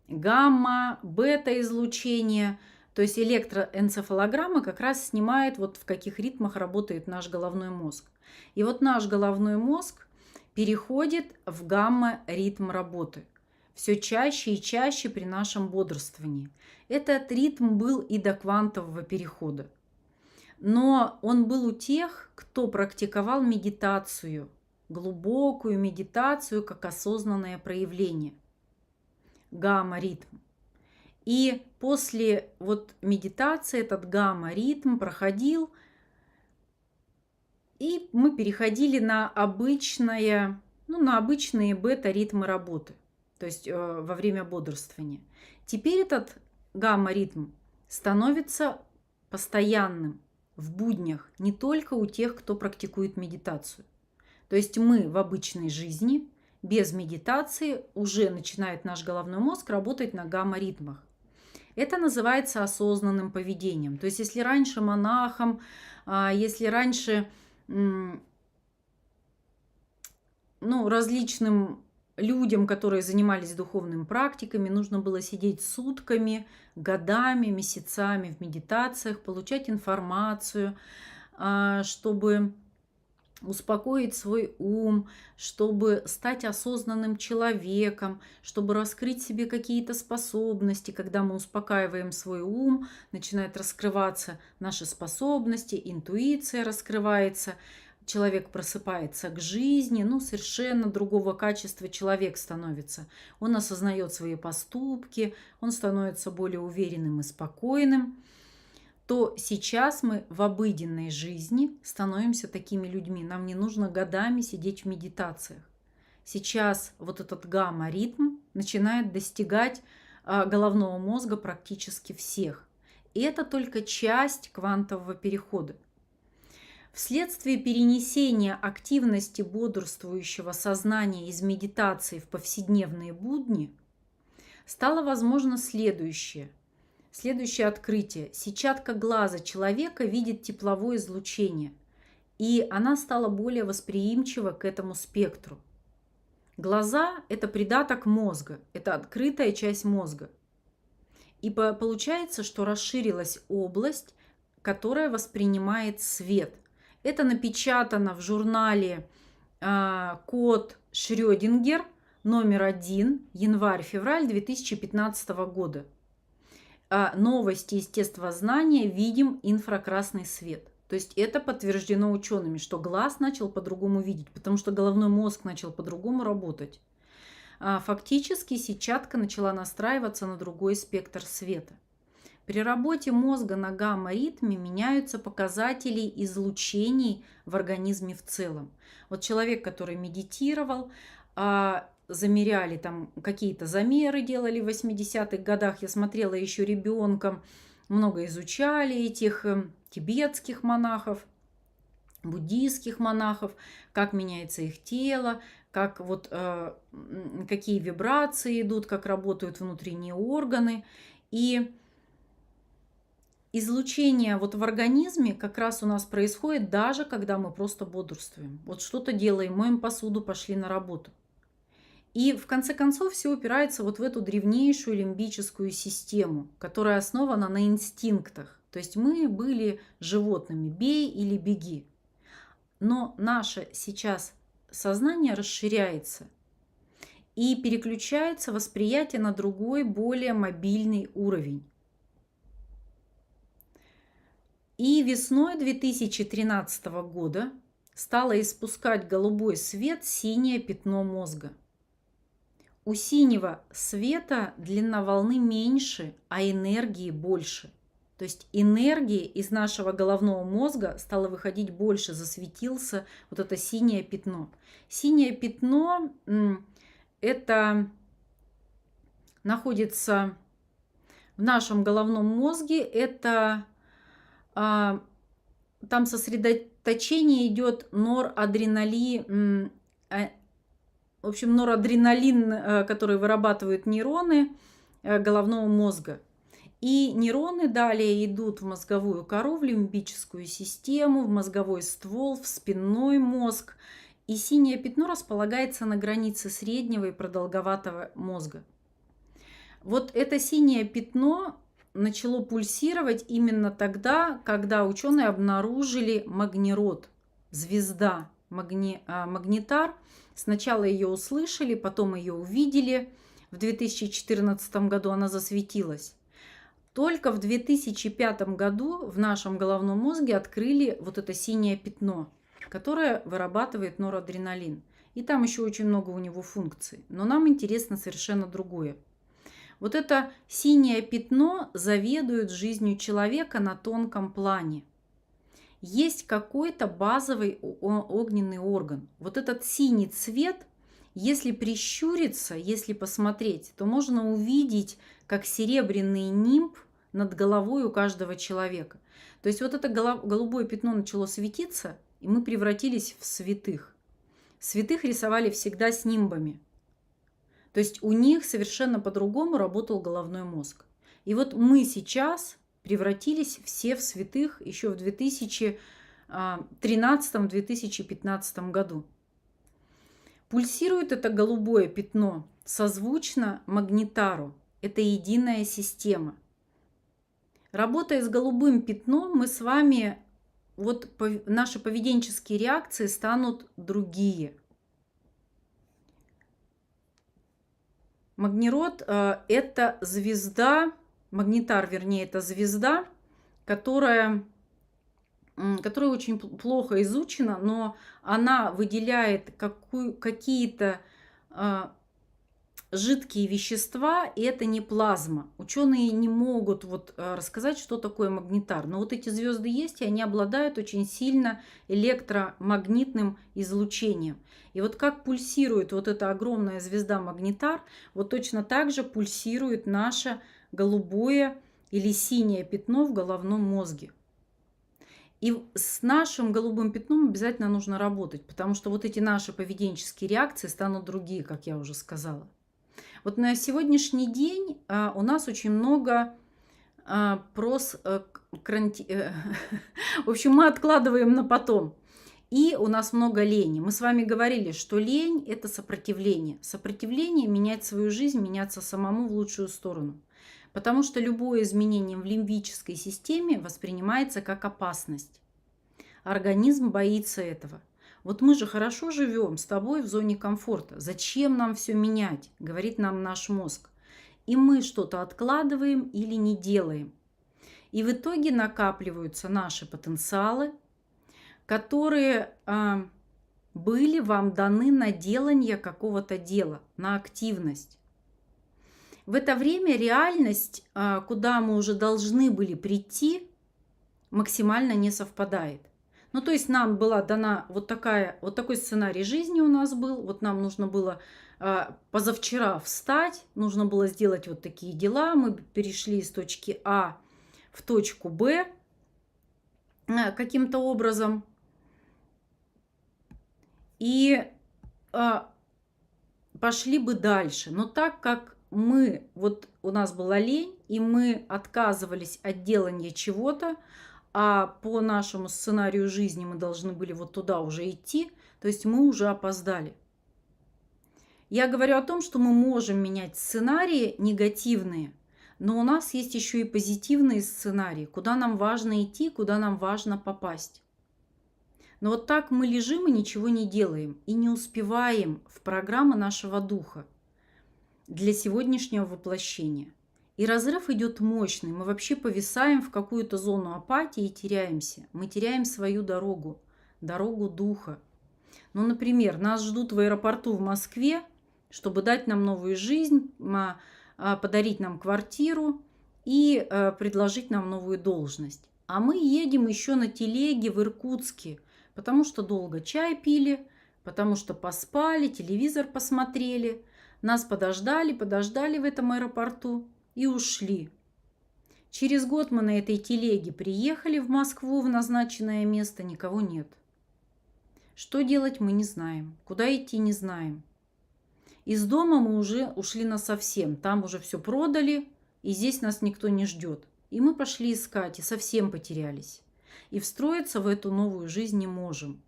[SPEAKER 1] гамма, бета-излучение. То есть электроэнцефалограмма как раз снимает, вот в каких ритмах работает наш головной мозг. И вот наш головной мозг переходит в гамма-ритм работы. Все чаще и чаще при нашем бодрствовании. Этот ритм был и до квантового перехода. Но он был у тех, кто практиковал медитацию, глубокую медитацию как осознанное проявление. Гамма-ритм. И после вот медитации этот гамма-ритм проходил, и мы переходили на обычные бета-ритмы работы, то есть во время бодрствования. Теперь этот гамма-ритм становится постоянным в буднях не только у тех, кто практикует медитацию, То есть мы в обычной жизни без медитации уже начинает наш головной мозг работать на гамма-ритмах. Это называется осознанным поведением. То есть если раньше монахам, если раньше различным людям, которые занимались духовными практиками, нужно было сидеть сутками, годами, месяцами в медитациях, получать информацию, чтобы успокоить свой ум, чтобы стать осознанным человеком, чтобы раскрыть себе какие-то способности. Когда мы успокаиваем свой ум, начинают раскрываться наши способности, интуиция раскрывается, человек просыпается к жизни, совершенно другого качества человек становится. Он осознает свои поступки, он становится более уверенным и спокойным. То сейчас мы в обыденной жизни становимся такими людьми. Нам не нужно годами сидеть в медитациях. Сейчас вот этот гамма-ритм начинает достигать головного мозга практически всех. И это только часть квантового перехода. Вследствие перенесения активности бодрствующего сознания из медитации в повседневные будни стало возможно следующее открытие. Сетчатка глаза человека видит тепловое излучение, и она стала более восприимчива к этому спектру. Глаза – это придаток мозга, это открытая часть мозга. И получается, что расширилась область, которая воспринимает свет. Это напечатано в журнале «Код Шрёдингер» номер 1, январь-февраль 2015 года. Новости естествознания, видим инфракрасный свет. То есть это подтверждено учеными, что глаз начал по-другому видеть, потому что головной мозг начал по-другому работать. Фактически сетчатка начала настраиваться на другой спектр света. При работе мозга на гамма-ритме меняются показатели излучений в организме в целом. Вот человек, который медитировал, замеряли там какие-то замеры, делали в 80-х годах. Я смотрела еще ребенком, много изучали этих тибетских монахов, буддийских монахов, как меняется их тело, как какие вибрации идут, как работают внутренние органы. И излучение в организме как раз у нас происходит даже когда мы просто бодрствуем. Вот что-то делаем, моем посуду, пошли на работу. И в конце концов все упирается в эту древнейшую лимбическую систему, которая основана на инстинктах. То есть мы были животными, бей или беги. Но наше сейчас сознание расширяется и переключается восприятие на другой, более мобильный уровень. И весной 2013 года стало испускать голубой свет синее пятно мозга. У синего света длина волны меньше, а энергии больше. То есть энергии из нашего головного мозга стало выходить больше, засветился это синее пятно. Синее пятно это находится в нашем головном мозге, это там сосредоточение идет норадреналин, который вырабатывают нейроны головного мозга. И нейроны далее идут в мозговую кору, в лимбическую систему, в мозговой ствол, в спинной мозг. И синее пятно располагается на границе среднего и продолговатого мозга. Вот это синее пятно начало пульсировать именно тогда, когда ученые обнаружили магнирод, звезда, магнитар. Сначала ее услышали, потом ее увидели. В 2014 году она засветилась. Только в 2005 году в нашем головном мозге открыли это синее пятно, которое вырабатывает норадреналин. И там еще очень много у него функций. Но нам интересно совершенно другое. Это синее пятно заведует жизнью человека на тонком плане. Есть какой-то базовый огненный орган. Этот синий цвет, если прищуриться, если посмотреть, то можно увидеть, как серебряный нимб над головой у каждого человека. То есть это голубое пятно начало светиться, и мы превратились в святых. Святых рисовали всегда с нимбами. То есть у них совершенно по-другому работал головной мозг. И вот мы сейчас превратились все в святых еще в 2013-2015 году. Пульсирует это голубое пятно созвучно магнитару. Это единая система. Работая с голубым пятном, мы с вами, вот наши поведенческие реакции станут другие. Магнирод это звезда, магнитар, вернее, это звезда, которая очень плохо изучена, но она выделяет какие-то жидкие вещества, и это не плазма. Ученые не могут рассказать, что такое магнитар. Но вот эти звезды есть, и они обладают очень сильно электромагнитным излучением. И вот как пульсирует вот эта огромная звезда магнитар, вот точно так же пульсирует наше голубое или синее пятно в головном мозге. И с нашим голубым пятном обязательно нужно работать, потому что вот эти наши поведенческие реакции станут другие, как я уже сказала. Вот на сегодняшний день у нас очень много в общем, мы откладываем на потом. И у нас много лени. Мы с вами говорили, что лень – это сопротивление. Сопротивление – менять свою жизнь, меняться самому в лучшую сторону. Потому что любое изменение в лимбической системе воспринимается как опасность. Организм боится этого. Вот мы же хорошо живем с тобой в зоне комфорта. Зачем нам все менять, говорит нам наш мозг. И мы что-то откладываем или не делаем. И в итоге накапливаются наши потенциалы, которые были вам даны на делание какого-то дела, на активность. В это время реальность, куда мы уже должны были прийти, максимально не совпадает. Ну, то есть нам была дана вот такой сценарий жизни у нас был. Вот нам нужно было позавчера встать, нужно было сделать вот такие дела. Мы перешли из точки А в точку Б каким-то образом. И пошли бы дальше. Но так как вот у нас была лень, и мы отказывались от делания чего-то, а по нашему сценарию жизни мы должны были вот туда уже идти, то есть мы уже опоздали. Я говорю о том, что мы можем менять сценарии негативные, но у нас есть еще и позитивные сценарии, куда нам важно идти, куда нам важно попасть. Но вот так мы лежим и ничего не делаем, и не успеваем в программы нашего духа для сегодняшнего воплощения. И разрыв идет мощный. Мы вообще повисаем в какую-то зону апатии и теряемся. Мы теряем свою дорогу, дорогу духа. Ну, например, нас ждут в аэропорту в Москве, чтобы дать нам новую жизнь, подарить нам квартиру и предложить нам новую должность. А мы едем еще на телеге в Иркутске, потому что долго чай пили, потому что поспали, телевизор посмотрели. Нас подождали в этом аэропорту и ушли. Через год мы на этой телеге приехали в Москву в назначенное место, никого нет. Что делать мы не знаем, куда идти не знаем. Из дома мы уже ушли насовсем, там уже все продали, и здесь нас никто не ждет. И мы пошли искать, и совсем потерялись. И встроиться в эту новую жизнь не можем.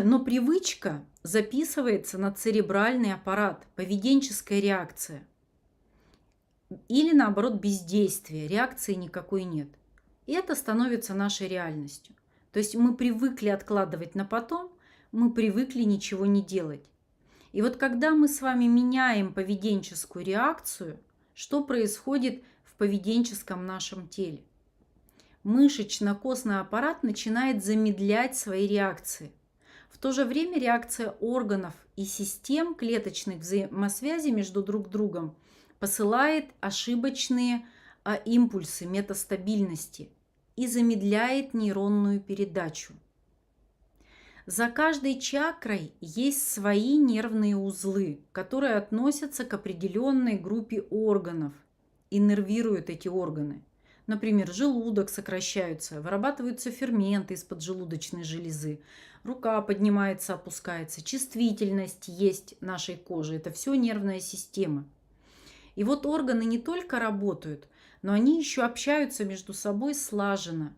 [SPEAKER 1] Но привычка записывается на церебральный аппарат, поведенческая реакция. Или наоборот бездействие, реакции никакой нет. И это становится нашей реальностью. То есть мы привыкли откладывать на потом, мы привыкли ничего не делать. И вот когда мы с вами меняем поведенческую реакцию, что происходит в поведенческом нашем теле? Мышечно-костный аппарат начинает замедлять свои реакции. В то же время реакция органов и систем клеточных взаимосвязей между друг другом посылает ошибочные импульсы метастабильности и замедляет нейронную передачу. За каждой чакрой есть свои нервные узлы, которые относятся к определенной группе органов и нервируют эти органы. Например, желудок сокращается, вырабатываются ферменты из поджелудочной железы, рука поднимается, опускается, чувствительность есть нашей кожи. Это все нервная система. И вот органы не только работают, но они еще общаются между собой слаженно,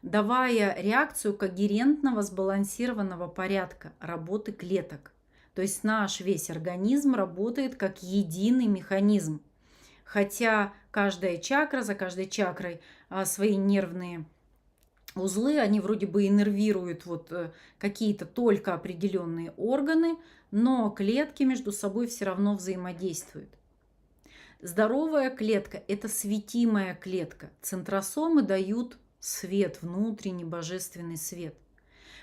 [SPEAKER 1] давая реакцию когерентного, сбалансированного порядка работы клеток. То есть наш весь организм работает как единый механизм. Хотя каждая чакра, за каждой чакрой свои нервные узлы, они вроде бы иннервируют какие-то только определенные органы, но клетки между собой все равно взаимодействуют. Здоровая клетка – это светимая клетка. Центросомы дают свет, внутренний божественный свет.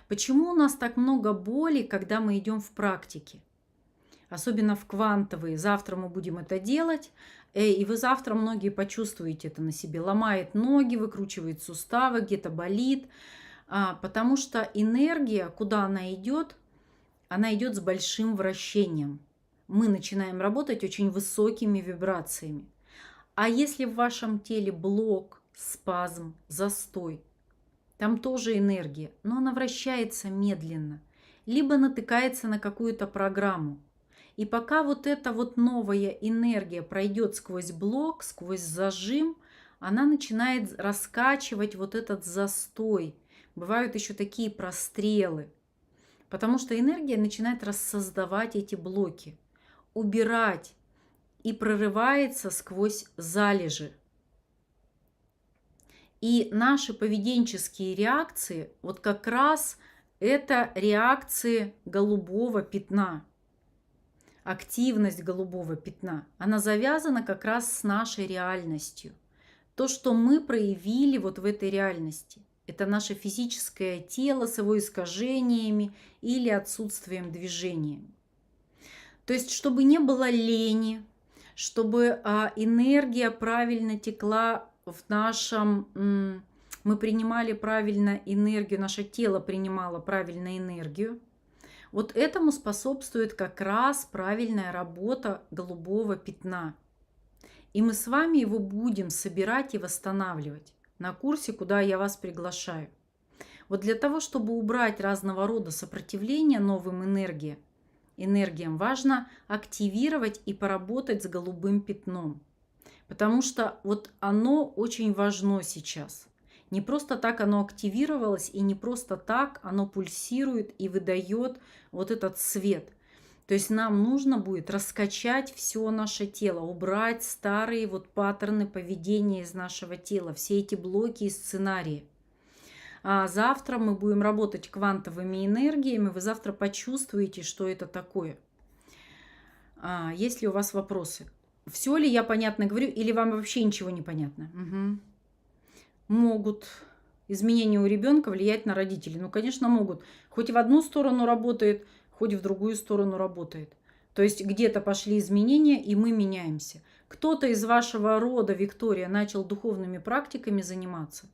[SPEAKER 1] Почему у нас так много боли, когда мы идем в практике? Особенно в квантовые. Завтра мы будем это делать, и вы завтра многие почувствуете это на себе. Ломает ноги, выкручивает суставы, где-то болит. Потому что энергия, куда она идет с большим вращением. Мы начинаем работать очень высокими вибрациями. А если в вашем теле блок, спазм, застой, там тоже энергия, но она вращается медленно, либо натыкается на какую-то программу. И пока вот эта вот новая энергия пройдет сквозь блок, сквозь зажим, она начинает раскачивать вот этот застой. Бывают еще такие прострелы, потому что энергия начинает рассоздавать эти блоки, убирать и прорывается сквозь залежи. И наши поведенческие реакции, вот как раз это реакции голубого пятна. Активность голубого пятна, она завязана как раз с нашей реальностью. То, что мы проявили вот в этой реальности, это наше физическое тело с его искажениями или отсутствием движения. То есть, чтобы не было лени, чтобы энергия правильно текла в нашем... Мы принимали правильно энергию, наше тело принимало правильно энергию. Вот этому способствует как раз правильная работа голубого пятна. И мы с вами его будем собирать и восстанавливать на курсе, куда я вас приглашаю. Вот для того, чтобы убрать разного рода сопротивление новым энергиям, важно активировать и поработать с голубым пятном. Потому что вот оно очень важно сейчас. Не просто так оно активировалось, и не просто так оно пульсирует и выдает вот этот свет. То есть нам нужно будет раскачать все наше тело, убрать старые вот паттерны поведения из нашего тела, все эти блоки и сценарии. А завтра мы будем работать квантовыми энергиями, вы завтра почувствуете, что это такое. Есть ли у вас вопросы? Все ли я понятно говорю, или вам вообще ничего не понятно? Угу. Могут изменения у ребенка влиять на родителей? Ну, конечно, могут. Хоть в одну сторону работает, хоть в другую сторону работает. То есть где-то пошли изменения, и мы меняемся. Кто-то из вашего рода, Виктория, начал духовными практиками заниматься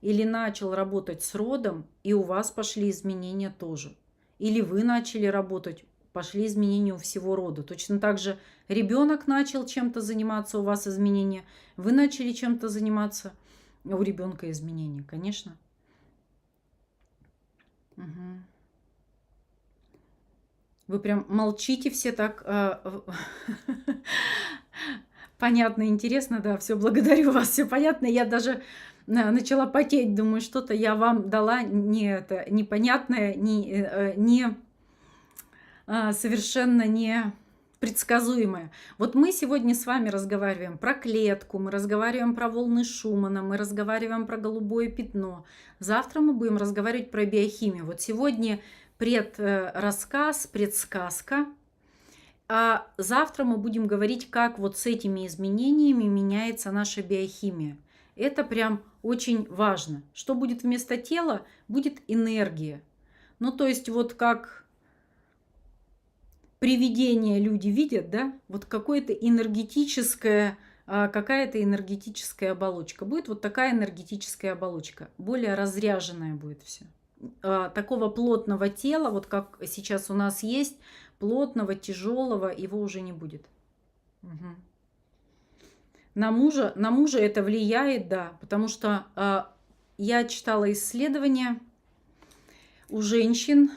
[SPEAKER 1] или начал работать с родом, и у вас пошли изменения тоже. Или вы начали работать, пошли изменения у всего рода. Точно так же ребенок начал чем-то заниматься, у вас изменения. Вы начали чем-то заниматься, у ребенка изменения, конечно. Угу. Вы прям молчите все так понятно, интересно, да, все, благодарю вас, все понятно. Я даже начала потеть, думаю, что-то я вам дала непонятное, совершенно не предсказуемое. Вот мы сегодня с вами разговариваем про клетку, мы разговариваем про волны Шумана, мы разговариваем про голубое пятно. Завтра мы будем разговаривать про биохимию. Вот сегодня предрассказ, предсказка. А завтра мы будем говорить, как вот с этими изменениями меняется наша биохимия. Это прям очень важно. Что будет вместо тела? Будет энергия. Ну, то есть вот как привидения люди видят, да? Вот какая-то энергетическая оболочка. Будет вот такая энергетическая оболочка. Более разряженная будет все. Такого плотного тела, вот как сейчас у нас есть, плотного, тяжелого, его уже не будет. Угу. На мужа это влияет, да, потому что я читала исследования у женщин.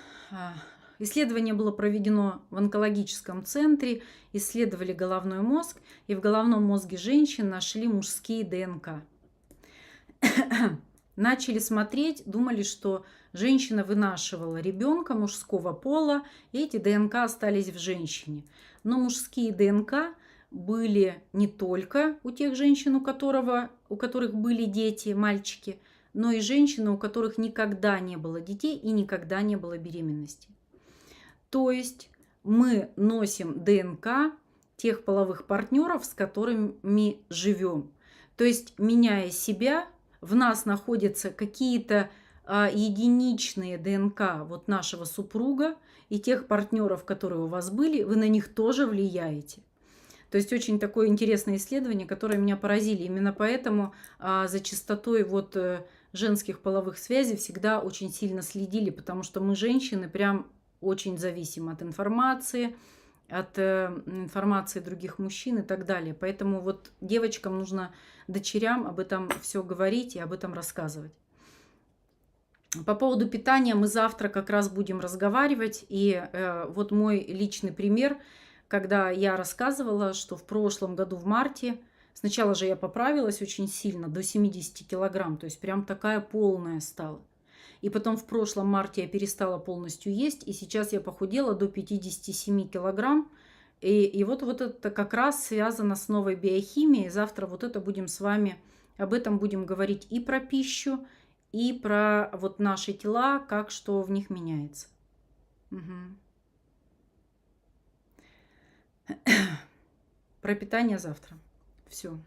[SPEAKER 1] Исследование было проведено в онкологическом центре, исследовали головной мозг, и в головном мозге женщин нашли мужские ДНК. Начали смотреть, думали, что женщина вынашивала ребенка мужского пола, и эти ДНК остались в женщине. Но мужские ДНК были не только у тех женщин, у которых были дети, мальчики, но и женщины, у которых никогда не было детей и никогда не было беременности. То есть мы носим ДНК тех половых партнеров, с которыми живем. То есть, меняя себя, в нас находятся какие-то единичные ДНК вот нашего супруга и тех партнеров, которые у вас были, вы на них тоже влияете. То есть очень такое интересное исследование, которое меня поразили. Именно поэтому за частотой вот женских половых связей всегда очень сильно следили, потому что мы, женщины, прям очень зависим от информации других мужчин и так далее. Поэтому вот девочкам нужно, дочерям об этом все говорить и об этом рассказывать. По поводу питания мы завтра как раз будем разговаривать. И вот мой личный пример, когда я рассказывала, что в прошлом году в марте, сначала же я поправилась очень сильно, до 70 килограмм, то есть прям такая полная стала. И потом в прошлом марте я перестала полностью есть, и сейчас я похудела до 57 килограмм. И вот это как раз связано с новой биохимией. Завтра вот это будем с вами, об этом будем говорить и про пищу, и про вот наши тела, как что в них меняется. Про питание завтра. Все.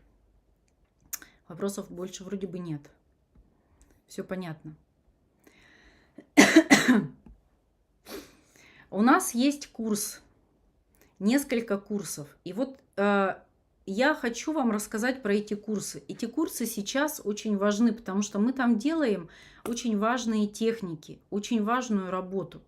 [SPEAKER 1] Вопросов больше вроде бы нет. Все понятно. У нас есть курс, несколько курсов. И вот я хочу вам рассказать про эти курсы. Эти курсы сейчас очень важны, потому что мы там делаем очень важные техники, очень важную работу.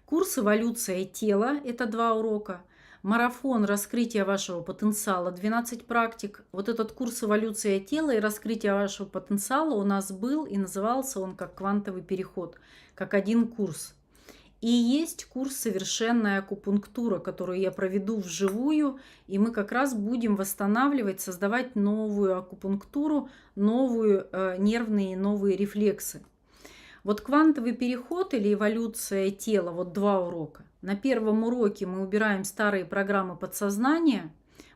[SPEAKER 1] Курс «Эволюция тела» – это 2 урока. Марафон раскрытия вашего потенциала, 12 практик. Вот этот курс «Эволюция тела» и раскрытие вашего потенциала у нас был, и назывался он как «Квантовый переход», как один курс. И есть курс «Совершенная акупунктура», которую я проведу вживую, и мы как раз будем восстанавливать, создавать новую акупунктуру, новые нервные, новые рефлексы. Вот квантовый переход или эволюция тела, вот 2 урока. На первом уроке мы убираем старые программы подсознания.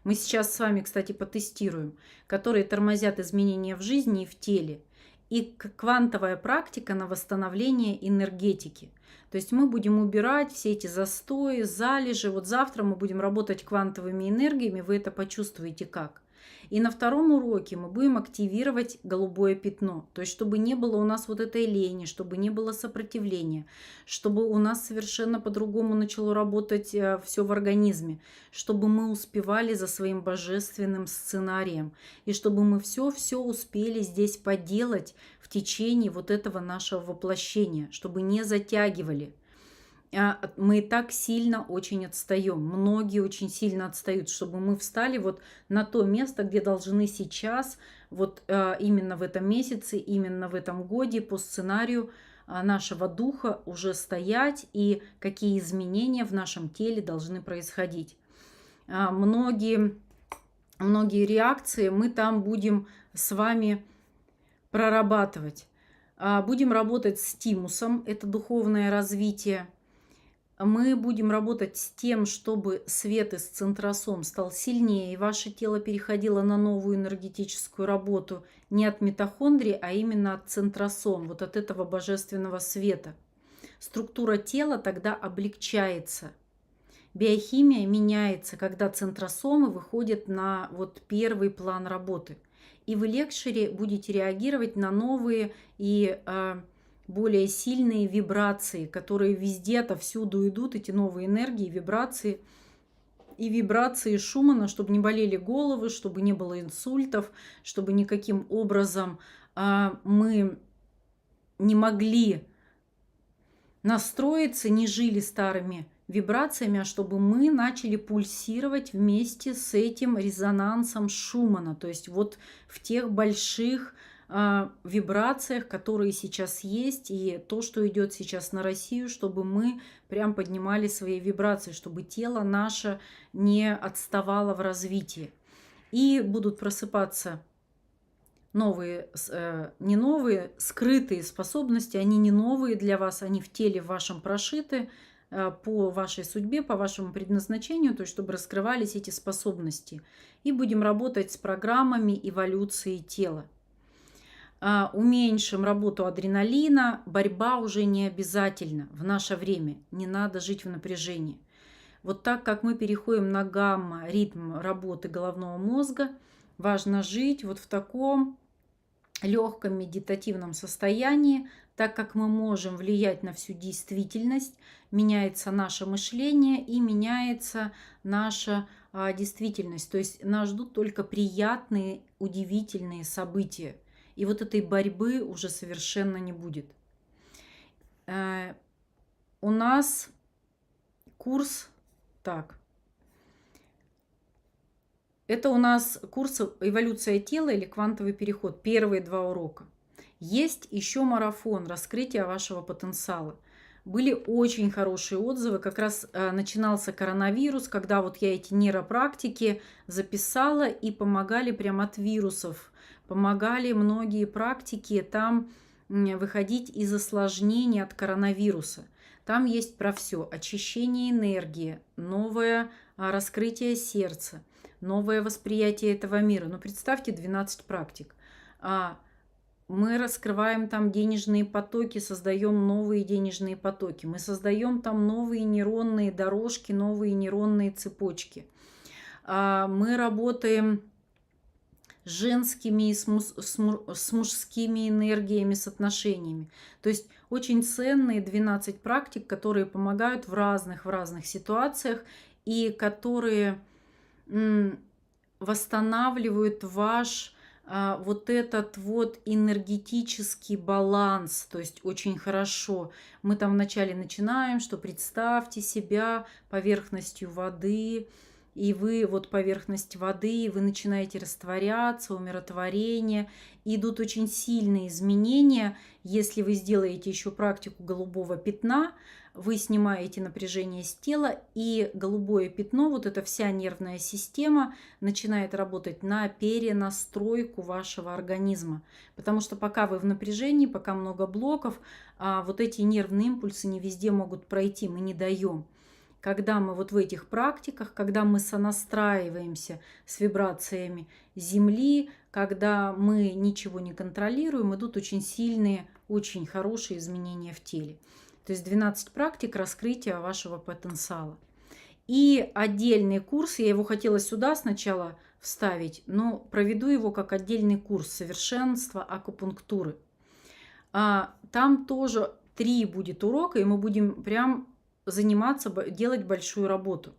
[SPEAKER 1] Мы сейчас с вами, кстати, потестируем, которые тормозят изменения в жизни и в теле. И квантовая практика на восстановление энергетики. То есть мы будем убирать все эти застои, залежи. Вот завтра мы будем работать квантовыми энергиями, вы это почувствуете как. И на втором уроке мы будем активировать голубое пятно. То есть чтобы не было у нас вот этой лени, чтобы не было сопротивления, чтобы у нас совершенно по-другому начало работать все в организме, чтобы мы успевали за своим божественным сценарием, и чтобы мы все успели здесь поделать в течение вот этого нашего воплощения, чтобы не затягивали. Мы и так сильно очень отстаем. Многие очень сильно отстают, чтобы мы встали вот на то место, где должны сейчас, вот именно в этом месяце, именно в этом годе по сценарию нашего духа уже стоять, и какие изменения в нашем теле должны происходить. Многие реакции мы там будем с вами прорабатывать. Будем работать с тимусом, это духовное развитие. Мы будем работать с тем, чтобы свет из центросом стал сильнее, и ваше тело переходило на новую энергетическую работу не от митохондрий, а именно от центросом, вот от этого божественного света. Структура тела тогда облегчается. Биохимия меняется, когда центросомы выходят на вот первый план работы. И вы легче будете реагировать на новые и более сильные вибрации, которые везде, отовсюду идут, эти новые энергии, вибрации. И вибрации Шумана, чтобы не болели головы, чтобы не было инсультов, чтобы никаким образом мы не могли настроиться, не жили старыми вибрациями, а чтобы мы начали пульсировать вместе с этим резонансом Шумана. То есть вот в тех больших вибрациях, которые сейчас есть, и то, что идет сейчас на Россию, чтобы мы прям поднимали свои вибрации, чтобы тело наше не отставало в развитии. И будут просыпаться новые, не новые, скрытые способности, они не новые для вас, они в теле вашем прошиты по вашей судьбе, по вашему предназначению, то есть чтобы раскрывались эти способности. И будем работать с программами эволюции тела. Уменьшим работу адреналина, борьба уже не обязательно в наше время, не надо жить в напряжении. Вот так как мы переходим на гамма, ритм работы головного мозга, важно жить вот в таком легком медитативном состоянии, так как мы можем влиять на всю действительность, меняется наше мышление и меняется наша действительность. То есть нас ждут только приятные, удивительные события. И вот этой борьбы уже совершенно не будет. У нас курс, так, это у нас курс «Эволюция тела» или «Квантовый переход». Первые 2 урока. Есть еще марафон «Раскрытие вашего потенциала». Были очень хорошие отзывы. Как раз начинался коронавирус, когда вот я эти нейропрактики записала и помогали прям от вирусов. Помогали многие практики там выходить из осложнений от коронавируса. Там есть про все. Очищение энергии, новое раскрытие сердца, новое восприятие этого мира. Ну, представьте, 12 практик. Мы раскрываем там денежные потоки, создаем новые денежные потоки. Мы создаем там новые нейронные дорожки, новые нейронные цепочки. Мы работаем с женскими и с мужскими энергиями, с отношениями. То есть очень ценные 12 практик, которые помогают в разных ситуациях и которые восстанавливают ваш вот этот вот энергетический баланс, то есть очень хорошо. Мы там вначале начинаем, что представьте себя поверхностью воды, и вы вот поверхность воды, вы начинаете растворяться, умиротворение. Идут очень сильные изменения. Если вы сделаете еще практику голубого пятна, вы снимаете напряжение с тела, и голубое пятно, вот эта вся нервная система начинает работать на перенастройку вашего организма. Потому что пока вы в напряжении, пока много блоков, вот эти нервные импульсы не везде могут пройти, мы не даем. Когда мы вот в этих практиках, когда мы сонастраиваемся с вибрациями Земли, когда мы ничего не контролируем, идут очень сильные, очень хорошие изменения в теле. То есть 12 практик раскрытия вашего потенциала. И отдельный курс, я его хотела сюда сначала вставить, но проведу его как отдельный курс совершенства акупунктуры. Там тоже 3 будет урока, и мы будем прям заниматься, делать большую работу.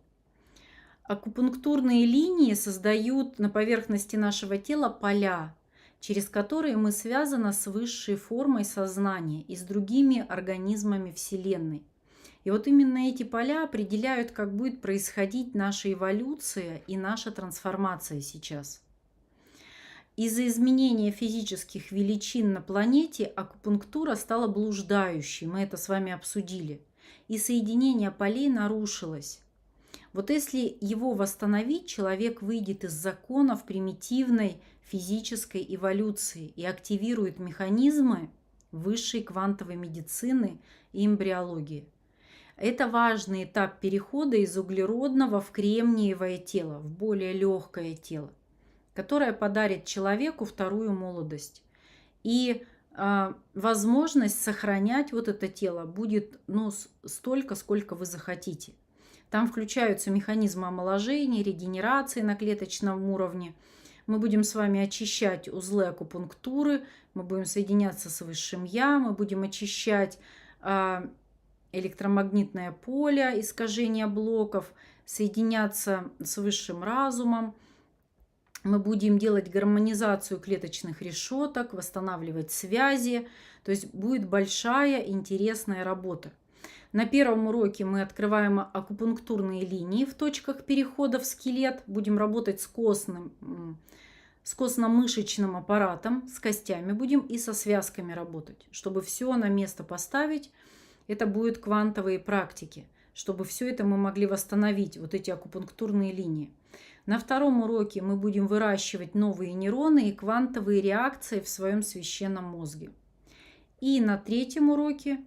[SPEAKER 1] Акупунктурные линии создают на поверхности нашего тела поля, через которые мы связаны с высшей формой сознания и с другими организмами Вселенной. И вот именно эти поля определяют, как будет происходить наша эволюция и наша трансформация сейчас. Из-за изменения физических величин на планете акупунктура стала блуждающей, мы это с вами обсудили. И соединение полей нарушилось. Вот если его восстановить, человек выйдет из законов примитивной физической эволюции и активирует механизмы высшей квантовой медицины и эмбриологии. Это важный этап перехода из углеродного в кремниевое тело, в более легкое тело, которое подарит человеку вторую молодость. И возможность сохранять вот это тело будет столько, сколько вы захотите. Там включаются механизмы омоложения, регенерации на клеточном уровне. Мы будем с вами очищать узлы акупунктуры, мы будем соединяться с высшим Я, мы будем очищать электромагнитное поле, искажение блоков, соединяться с высшим разумом. Мы будем делать гармонизацию клеточных решеток, восстанавливать связи. То есть будет большая интересная работа. На первом уроке мы открываем акупунктурные линии в точках перехода в скелет. Будем работать с костно-мышечным аппаратом, с костями будем и со связками работать. Чтобы все на место поставить, это будут квантовые практики. Чтобы все это мы могли восстановить, вот эти акупунктурные линии. На втором уроке мы будем выращивать новые нейроны и квантовые реакции в своем священном мозге. И на третьем уроке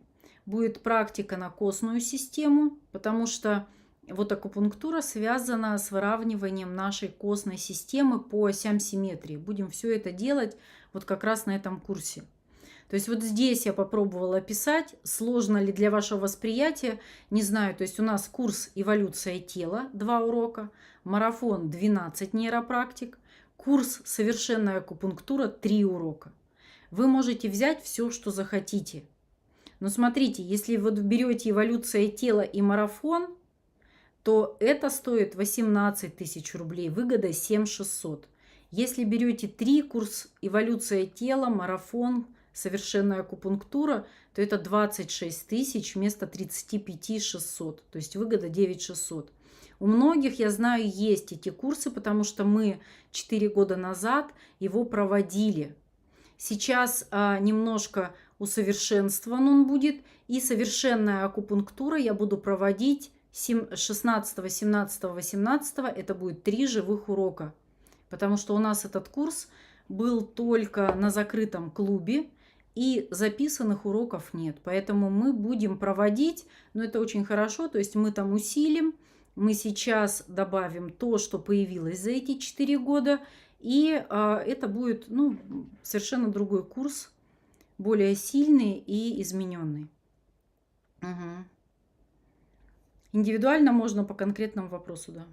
[SPEAKER 1] будет практика на костную систему, потому что вот акупунктура связана с выравниванием нашей костной системы по осям симметрии. Будем все это делать вот как раз на этом курсе. То есть вот здесь я попробовала описать, сложно ли для вашего восприятия, не знаю. То есть у нас курс «Эволюция тела» 2 урока, марафон 12 нейропрактик, курс «Совершенная акупунктура» 3 урока. Вы можете взять все, что захотите. Но смотрите, если вот берете «Эволюция тела» и марафон, то это стоит 18 тысяч рублей, выгода 7600. Если берете 3 курс «Эволюция тела», марафон, совершенная акупунктура, то это 26 тысяч вместо 35 600, то есть выгода 9 600. У многих, я знаю, есть эти курсы, потому что мы 4 года назад его проводили. Сейчас немножко усовершенствован он будет, и совершенная акупунктура я буду проводить 16, 17, 18. Это будет 3 живых урока, потому что у нас этот курс был только на закрытом клубе, и записанных уроков нет. Поэтому мы будем проводить, но это очень хорошо, то есть мы там усилим, мы сейчас добавим то, что появилось за эти 4 года, и это будет совершенно другой курс, более сильный и измененный. Угу. Индивидуально можно по конкретному вопросу, да.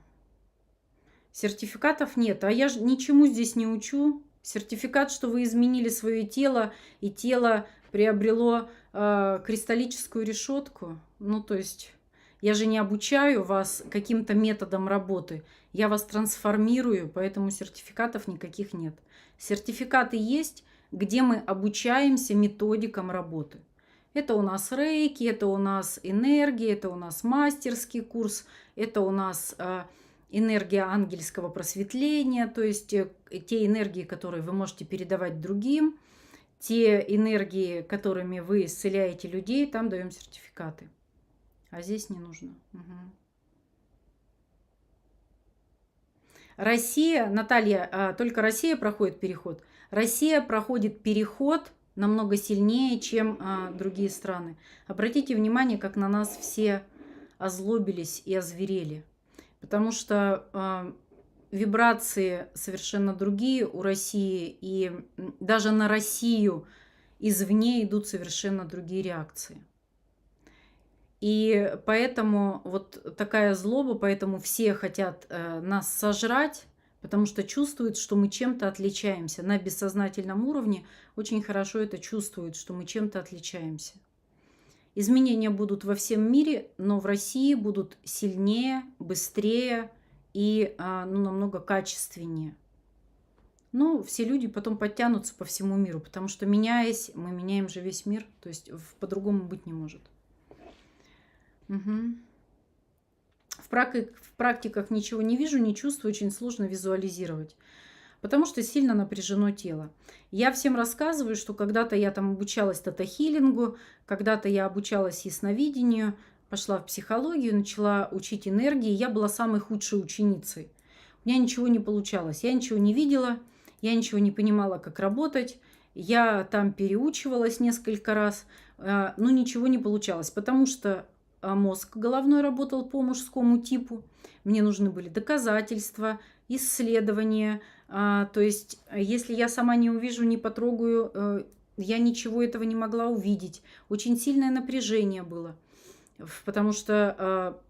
[SPEAKER 1] Сертификатов нет, а я же ничему здесь не учу. Сертификат, что вы изменили свое тело, и тело приобрело кристаллическую решетку. Ну, то есть я же не обучаю вас каким-то методом работы. Я вас трансформирую, поэтому сертификатов никаких нет. Сертификаты есть, где мы обучаемся методикам работы. Это у нас рейки, это у нас энергия, это у нас мастерский курс, это у нас энергия ангельского просветления, то есть те энергии, которые вы можете передавать другим, те энергии, которыми вы исцеляете людей, там даем сертификаты. А здесь не нужно. Угу. Россия, Наталья, только Россия проходит переход. Россия проходит переход намного сильнее, чем другие страны. Обратите внимание, как на нас все озлобились и озверели. Потому что вибрации совершенно другие у России, и даже на Россию извне идут совершенно другие реакции. И поэтому вот такая злоба, поэтому все хотят нас сожрать, потому что чувствуют, что мы чем-то отличаемся. На бессознательном уровне очень хорошо это чувствуют, что мы чем-то отличаемся. Изменения будут во всем мире, но в России будут сильнее, быстрее и намного качественнее. Ну, все люди потом подтянутся по всему миру, потому что меняясь, мы меняем же весь мир, то есть по-другому быть не может. Угу. В практиках ничего не вижу, не чувствую, очень сложно визуализировать, потому что сильно напряжено тело. Я всем рассказываю, что когда-то я там обучалась тета-хилингу, когда-то я обучалась ясновидению, пошла в психологию, начала учить энергии. Я была самой худшей ученицей. У меня ничего не получалось, я ничего не видела, я ничего не понимала, как работать. Я там переучивалась несколько раз, но ничего не получалось, потому что мозг головной работал по мужскому типу. Мне нужны были доказательства, исследования. То есть, если я сама не увижу, не потрогаю, я ничего этого не могла увидеть. Очень сильное напряжение было, потому что,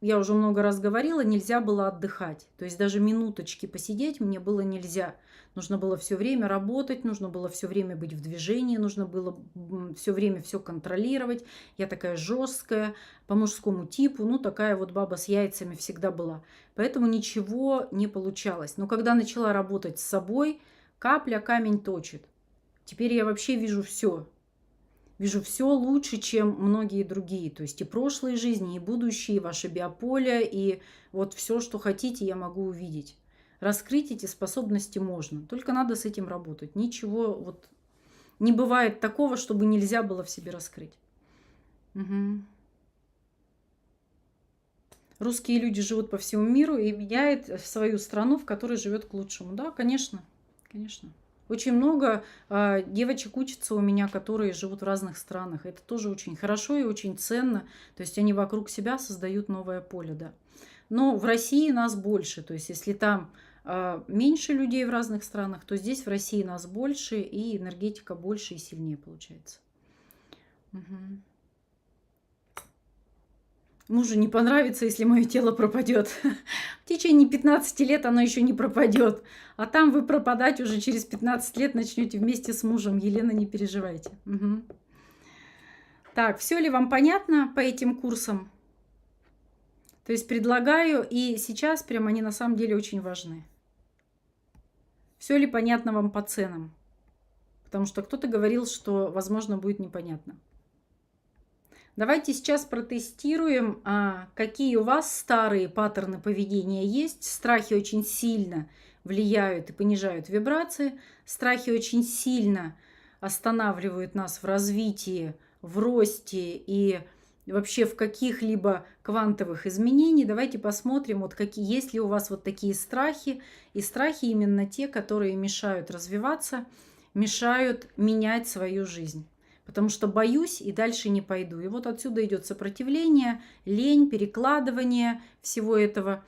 [SPEAKER 1] я уже много раз говорила, нельзя было отдыхать. То есть даже минуточки посидеть мне было нельзя. Нужно было все время работать, нужно было все время быть в движении, нужно было все время все контролировать. Я такая жесткая, по мужскому типу, ну такая вот баба с яйцами всегда была. Поэтому ничего не получалось. Но когда начала работать с собой, капля камень точит. Теперь я вообще вижу все. Вижу все лучше, чем многие другие. То есть и прошлые жизни, и будущие, и ваше биополе, и вот все, что хотите, я могу увидеть. Раскрыть эти способности можно. Только надо с этим работать. Ничего вот не бывает такого, чтобы нельзя было в себе раскрыть. Угу. Русские люди живут по всему миру и меняют свою страну, в которой живет к лучшему. Да, конечно, конечно. Очень много девочек учатся у меня, которые живут в разных странах. Это тоже очень хорошо и очень ценно. То есть они вокруг себя создают новое поле, да. Но в России нас больше. То есть если там меньше людей в разных странах, то здесь в России нас больше, и энергетика больше и сильнее получается. Угу. Мужу не понравится, если мое тело пропадет. В течение 15 лет оно еще не пропадет. А там вы пропадать уже через 15 лет начнете вместе с мужем. Елена, не переживайте. Угу. Так, все ли вам понятно по этим курсам? То есть предлагаю, и сейчас прям они на самом деле очень важны. Все ли понятно вам по ценам? Потому что кто-то говорил, что, возможно, будет непонятно. Давайте сейчас протестируем, какие у вас старые паттерны поведения есть. Страхи очень сильно влияют и понижают вибрации. Страхи очень сильно останавливают нас в развитии, в росте и вообще в каких-либо квантовых изменениях. Давайте посмотрим, вот какие, есть ли у вас вот такие страхи. И страхи именно те, которые мешают развиваться, мешают менять свою жизнь. Потому что боюсь и дальше не пойду. И вот отсюда идет сопротивление, лень, перекладывание всего этого.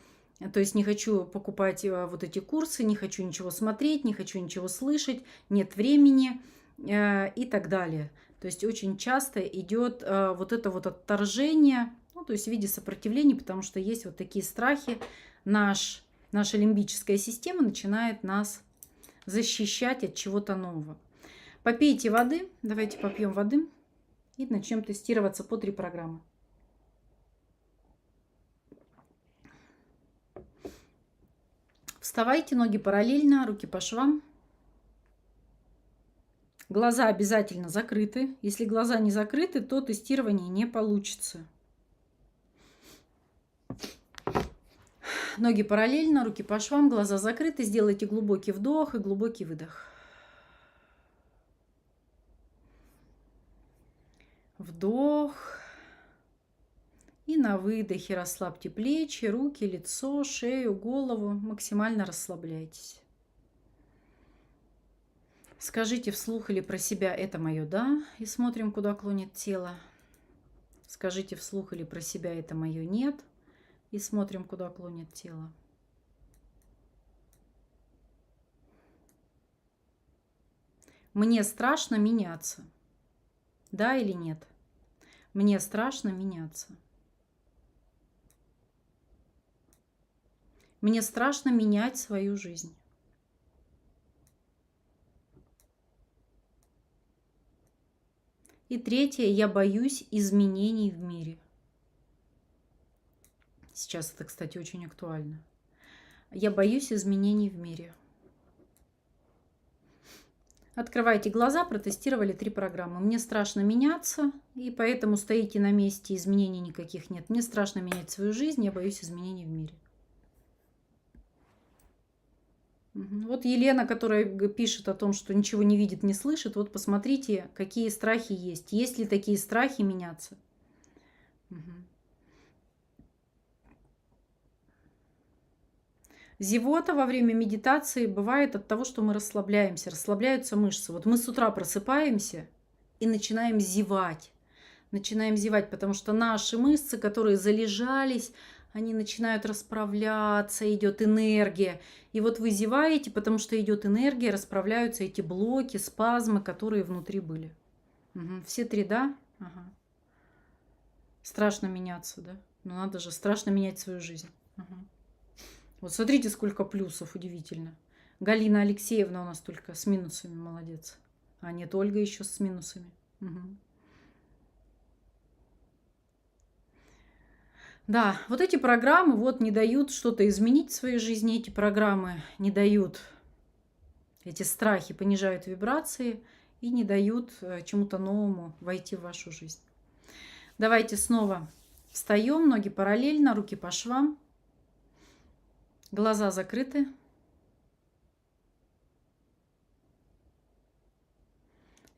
[SPEAKER 1] То есть не хочу покупать вот эти курсы, не хочу ничего смотреть, не хочу ничего слышать, нет времени и так далее. То есть очень часто идет вот это вот отторжение, ну, то есть в виде сопротивления, потому что есть вот такие страхи. Наша лимбическая система начинает нас защищать от чего-то нового. Попейте воды, давайте попьем воды и начнем тестироваться по 3 программы. Вставайте, ноги параллельно, руки по швам. Глаза обязательно закрыты. Если глаза не закрыты, то тестирование не получится. Ноги параллельно, руки по швам, глаза закрыты. Сделайте глубокий вдох и глубокий выдох. Вдох. И на выдохе расслабьте плечи, руки, лицо, шею, голову. Максимально расслабляйтесь. Скажите вслух или про себя «это мое «да» и смотрим, куда клонит тело. Скажите вслух или про себя «это мое «нет» и смотрим, куда клонит тело. Мне страшно меняться. Да или нет? Мне страшно меняться. Мне страшно менять свою жизнь. И третье, я боюсь изменений в мире. Сейчас это, кстати, очень актуально. Я боюсь изменений в мире. Открывайте глаза, протестировали 3 программы. Мне страшно меняться, и поэтому стоите на месте, изменений никаких нет. Мне страшно менять свою жизнь, я боюсь изменений в мире. Вот Елена, которая пишет о том, что ничего не видит, не слышит, вот посмотрите, какие страхи есть. Есть ли такие страхи меняться? Зевота во время медитации бывает от того, что мы расслабляемся, расслабляются мышцы. Вот мы с утра просыпаемся и начинаем зевать. Начинаем зевать, потому что наши мышцы, которые залежались, они начинают расправляться, идет энергия. И вот вы зеваете, потому что идет энергия, расправляются эти блоки, спазмы, которые внутри были. Все 3, да? Ага. Страшно меняться, да? Но надо же, страшно менять свою жизнь. Ага. Вот смотрите, сколько плюсов, удивительно. Галина Алексеевна у нас только с минусами, молодец. А нет, Ольга еще с минусами. Угу. Да, вот эти программы вот не дают что-то изменить в своей жизни. Эти программы не дают, эти страхи понижают вибрации. и не дают чему-то новому войти в вашу жизнь. Давайте снова встаем, ноги параллельно, руки по швам, глаза закрыты.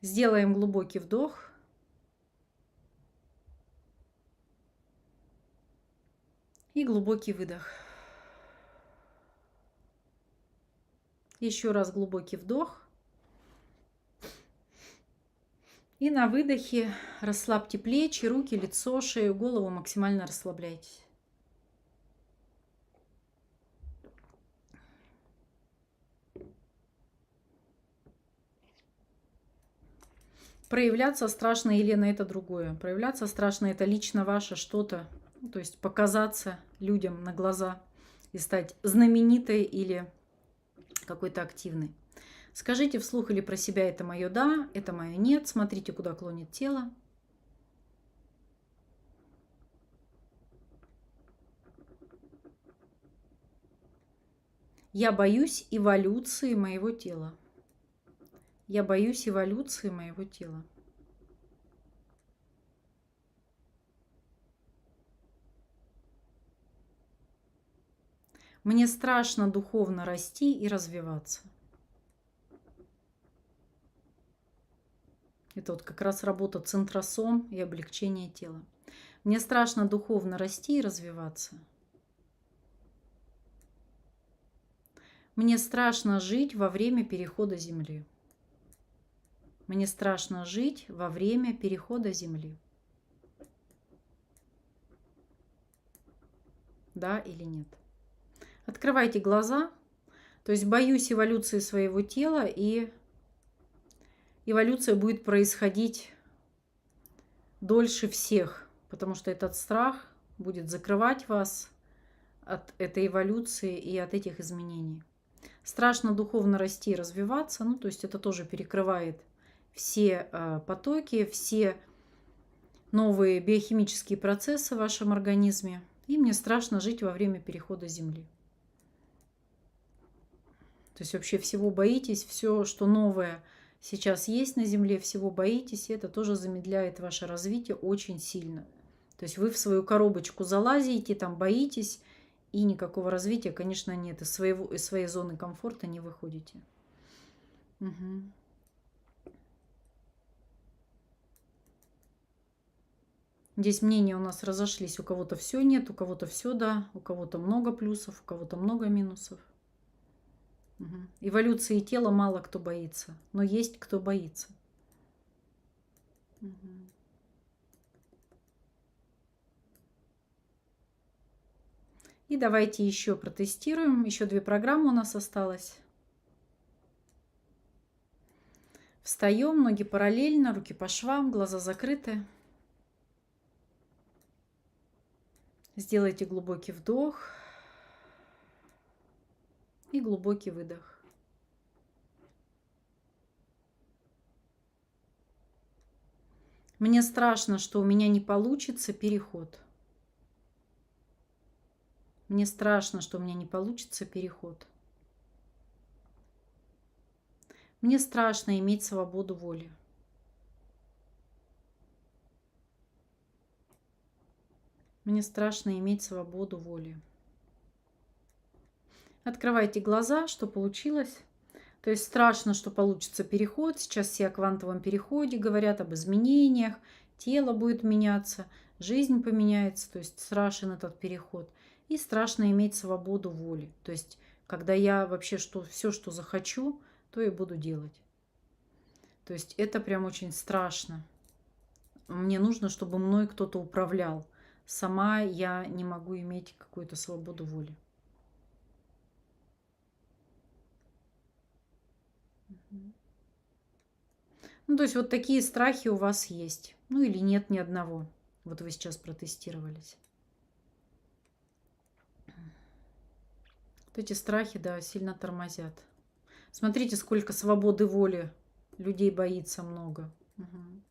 [SPEAKER 1] Сделаем глубокий вдох. И глубокий выдох. Еще раз глубокий вдох. И на выдохе расслабьте плечи, руки, лицо, шею, голову, максимально расслабляйтесь. Проявляться страшно, Елена, это другое. Проявляться страшно, это лично ваше что-то. То есть показаться людям на глаза и стать знаменитой или какой-то активной. Скажите вслух или про себя: это мое да, это мое нет. Смотрите, куда клонит тело. Я боюсь эволюции моего тела. Я боюсь эволюции моего тела. Мне страшно духовно расти и развиваться. Это вот как раз работа центросом и облегчение тела. Мне страшно духовно расти и развиваться. Мне страшно жить во время перехода Земли. Мне страшно жить во время перехода Земли. Да или нет? Открывайте глаза. То есть боюсь эволюции своего тела, и эволюция будет происходить дольше всех, потому что этот страх будет закрывать вас от этой эволюции и от этих изменений. Страшно духовно расти и развиваться, то есть это тоже перекрывает все потоки, все новые биохимические процессы в вашем организме. И мне страшно жить во время перехода Земли. То есть вообще всего боитесь, все, что новое сейчас есть на Земле, всего боитесь, и это тоже замедляет ваше развитие очень сильно. То есть вы в свою коробочку залазите, там боитесь, и никакого развития, конечно, нет. Из своей зоны комфорта не выходите. Угу. Здесь мнения у нас разошлись. У кого-то все нет, у кого-то все да, у кого-то много плюсов, у кого-то много минусов. Угу. Эволюции тела мало кто боится, но есть кто боится. Угу. И давайте еще протестируем. Еще 2 программы у нас осталось. Встаем, ноги параллельно, руки по швам, глаза закрыты. Сделайте глубокий вдох и глубокий выдох. Мне страшно, что у меня не получится переход. Мне страшно, что у меня не получится переход. Мне страшно иметь свободу воли. Мне страшно иметь свободу воли. Открывайте глаза, что получилось. То есть страшно, что получится переход. Сейчас все о квантовом переходе говорят, об изменениях. Тело будет меняться, жизнь поменяется. То есть страшен этот переход. И страшно иметь свободу воли. То есть когда я вообще все, что захочу, то и буду делать. То есть это прям очень страшно. Мне нужно, чтобы мной кто-то управлял. Сама я не могу иметь какую-то свободу воли. То есть вот такие страхи у вас есть. Или нет ни одного. Вот вы сейчас протестировались. Вот эти страхи, да, сильно тормозят. Смотрите, сколько свободы воли людей боится много. Угу.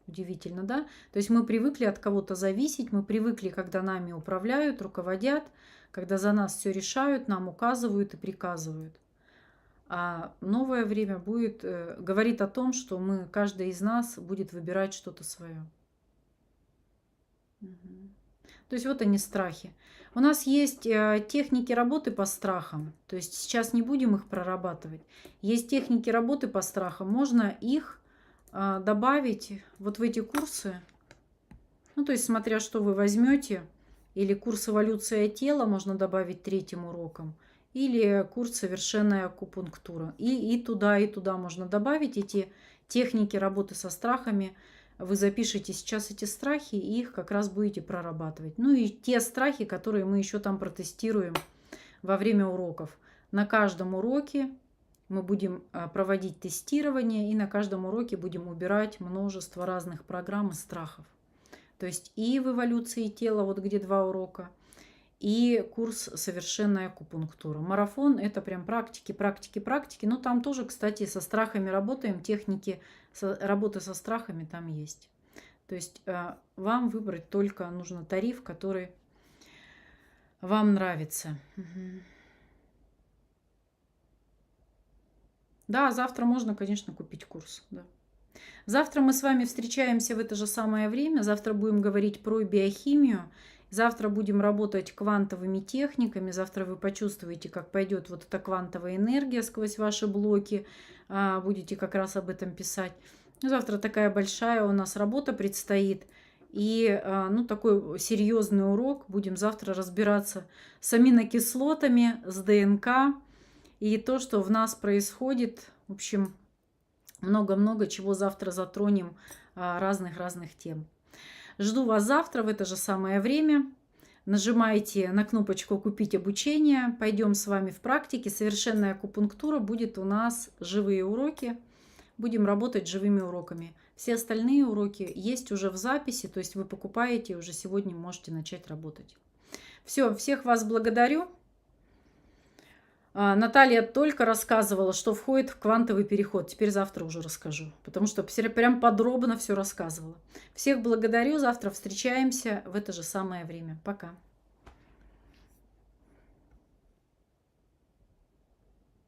[SPEAKER 1] Удивительно, да? То есть мы привыкли от кого-то зависеть, мы привыкли, когда нами управляют, руководят, когда за нас все решают, нам указывают и приказывают. А новое время будет, говорит о том, что каждый из нас будет выбирать что-то свое. Мгм. То есть вот они страхи. У нас есть техники работы по страхам. То есть сейчас не будем их прорабатывать. Есть техники работы по страхам. Можно их добавить вот в эти курсы. Ну, то есть смотря что вы возьмете. Или курс «Эволюция тела» можно добавить 3-м уроком. Или курс «Совершенная акупунктура». И туда можно добавить эти техники работы со страхами. Вы запишите сейчас эти страхи и их как раз будете прорабатывать. Ну и те страхи, которые мы еще там протестируем во время уроков. На каждом уроке мы будем проводить тестирование и на каждом уроке будем убирать множество разных программ и страхов. То есть и в эволюции тела, вот где 2 урока, и курс «Совершенная акупунктура». Марафон – это прям практики, практики, практики. Но там тоже, кстати, со страхами работаем, техники работы со страхами там есть. То есть вам выбрать только нужно тариф, который вам нравится. Угу. Да, завтра можно, конечно, купить курс. Да. Завтра мы с вами встречаемся в это же самое время. Завтра будем говорить про биохимию. Завтра будем работать квантовыми техниками. Завтра вы почувствуете, как пойдет вот эта квантовая энергия сквозь ваши блоки. Будете как раз об этом писать. Завтра такая большая у нас работа предстоит. И ну, такой серьезный урок. Будем завтра разбираться с аминокислотами, с ДНК. И то, что в нас происходит. В общем, много-много чего завтра затронем, разных тем. Жду вас завтра в это же самое время. Нажимайте на кнопочку «Купить обучение». Пойдем с вами в практике. Совершенная акупунктура будет у нас живые уроки. Будем работать живыми уроками. Все остальные уроки есть уже в записи, то есть вы покупаете, уже сегодня можете начать работать. Все, всех вас благодарю. Наталья только рассказывала, что входит в квантовый переход. Теперь завтра уже расскажу, потому что прям подробно все рассказывала. Всех благодарю. Завтра встречаемся в это же самое время. Пока.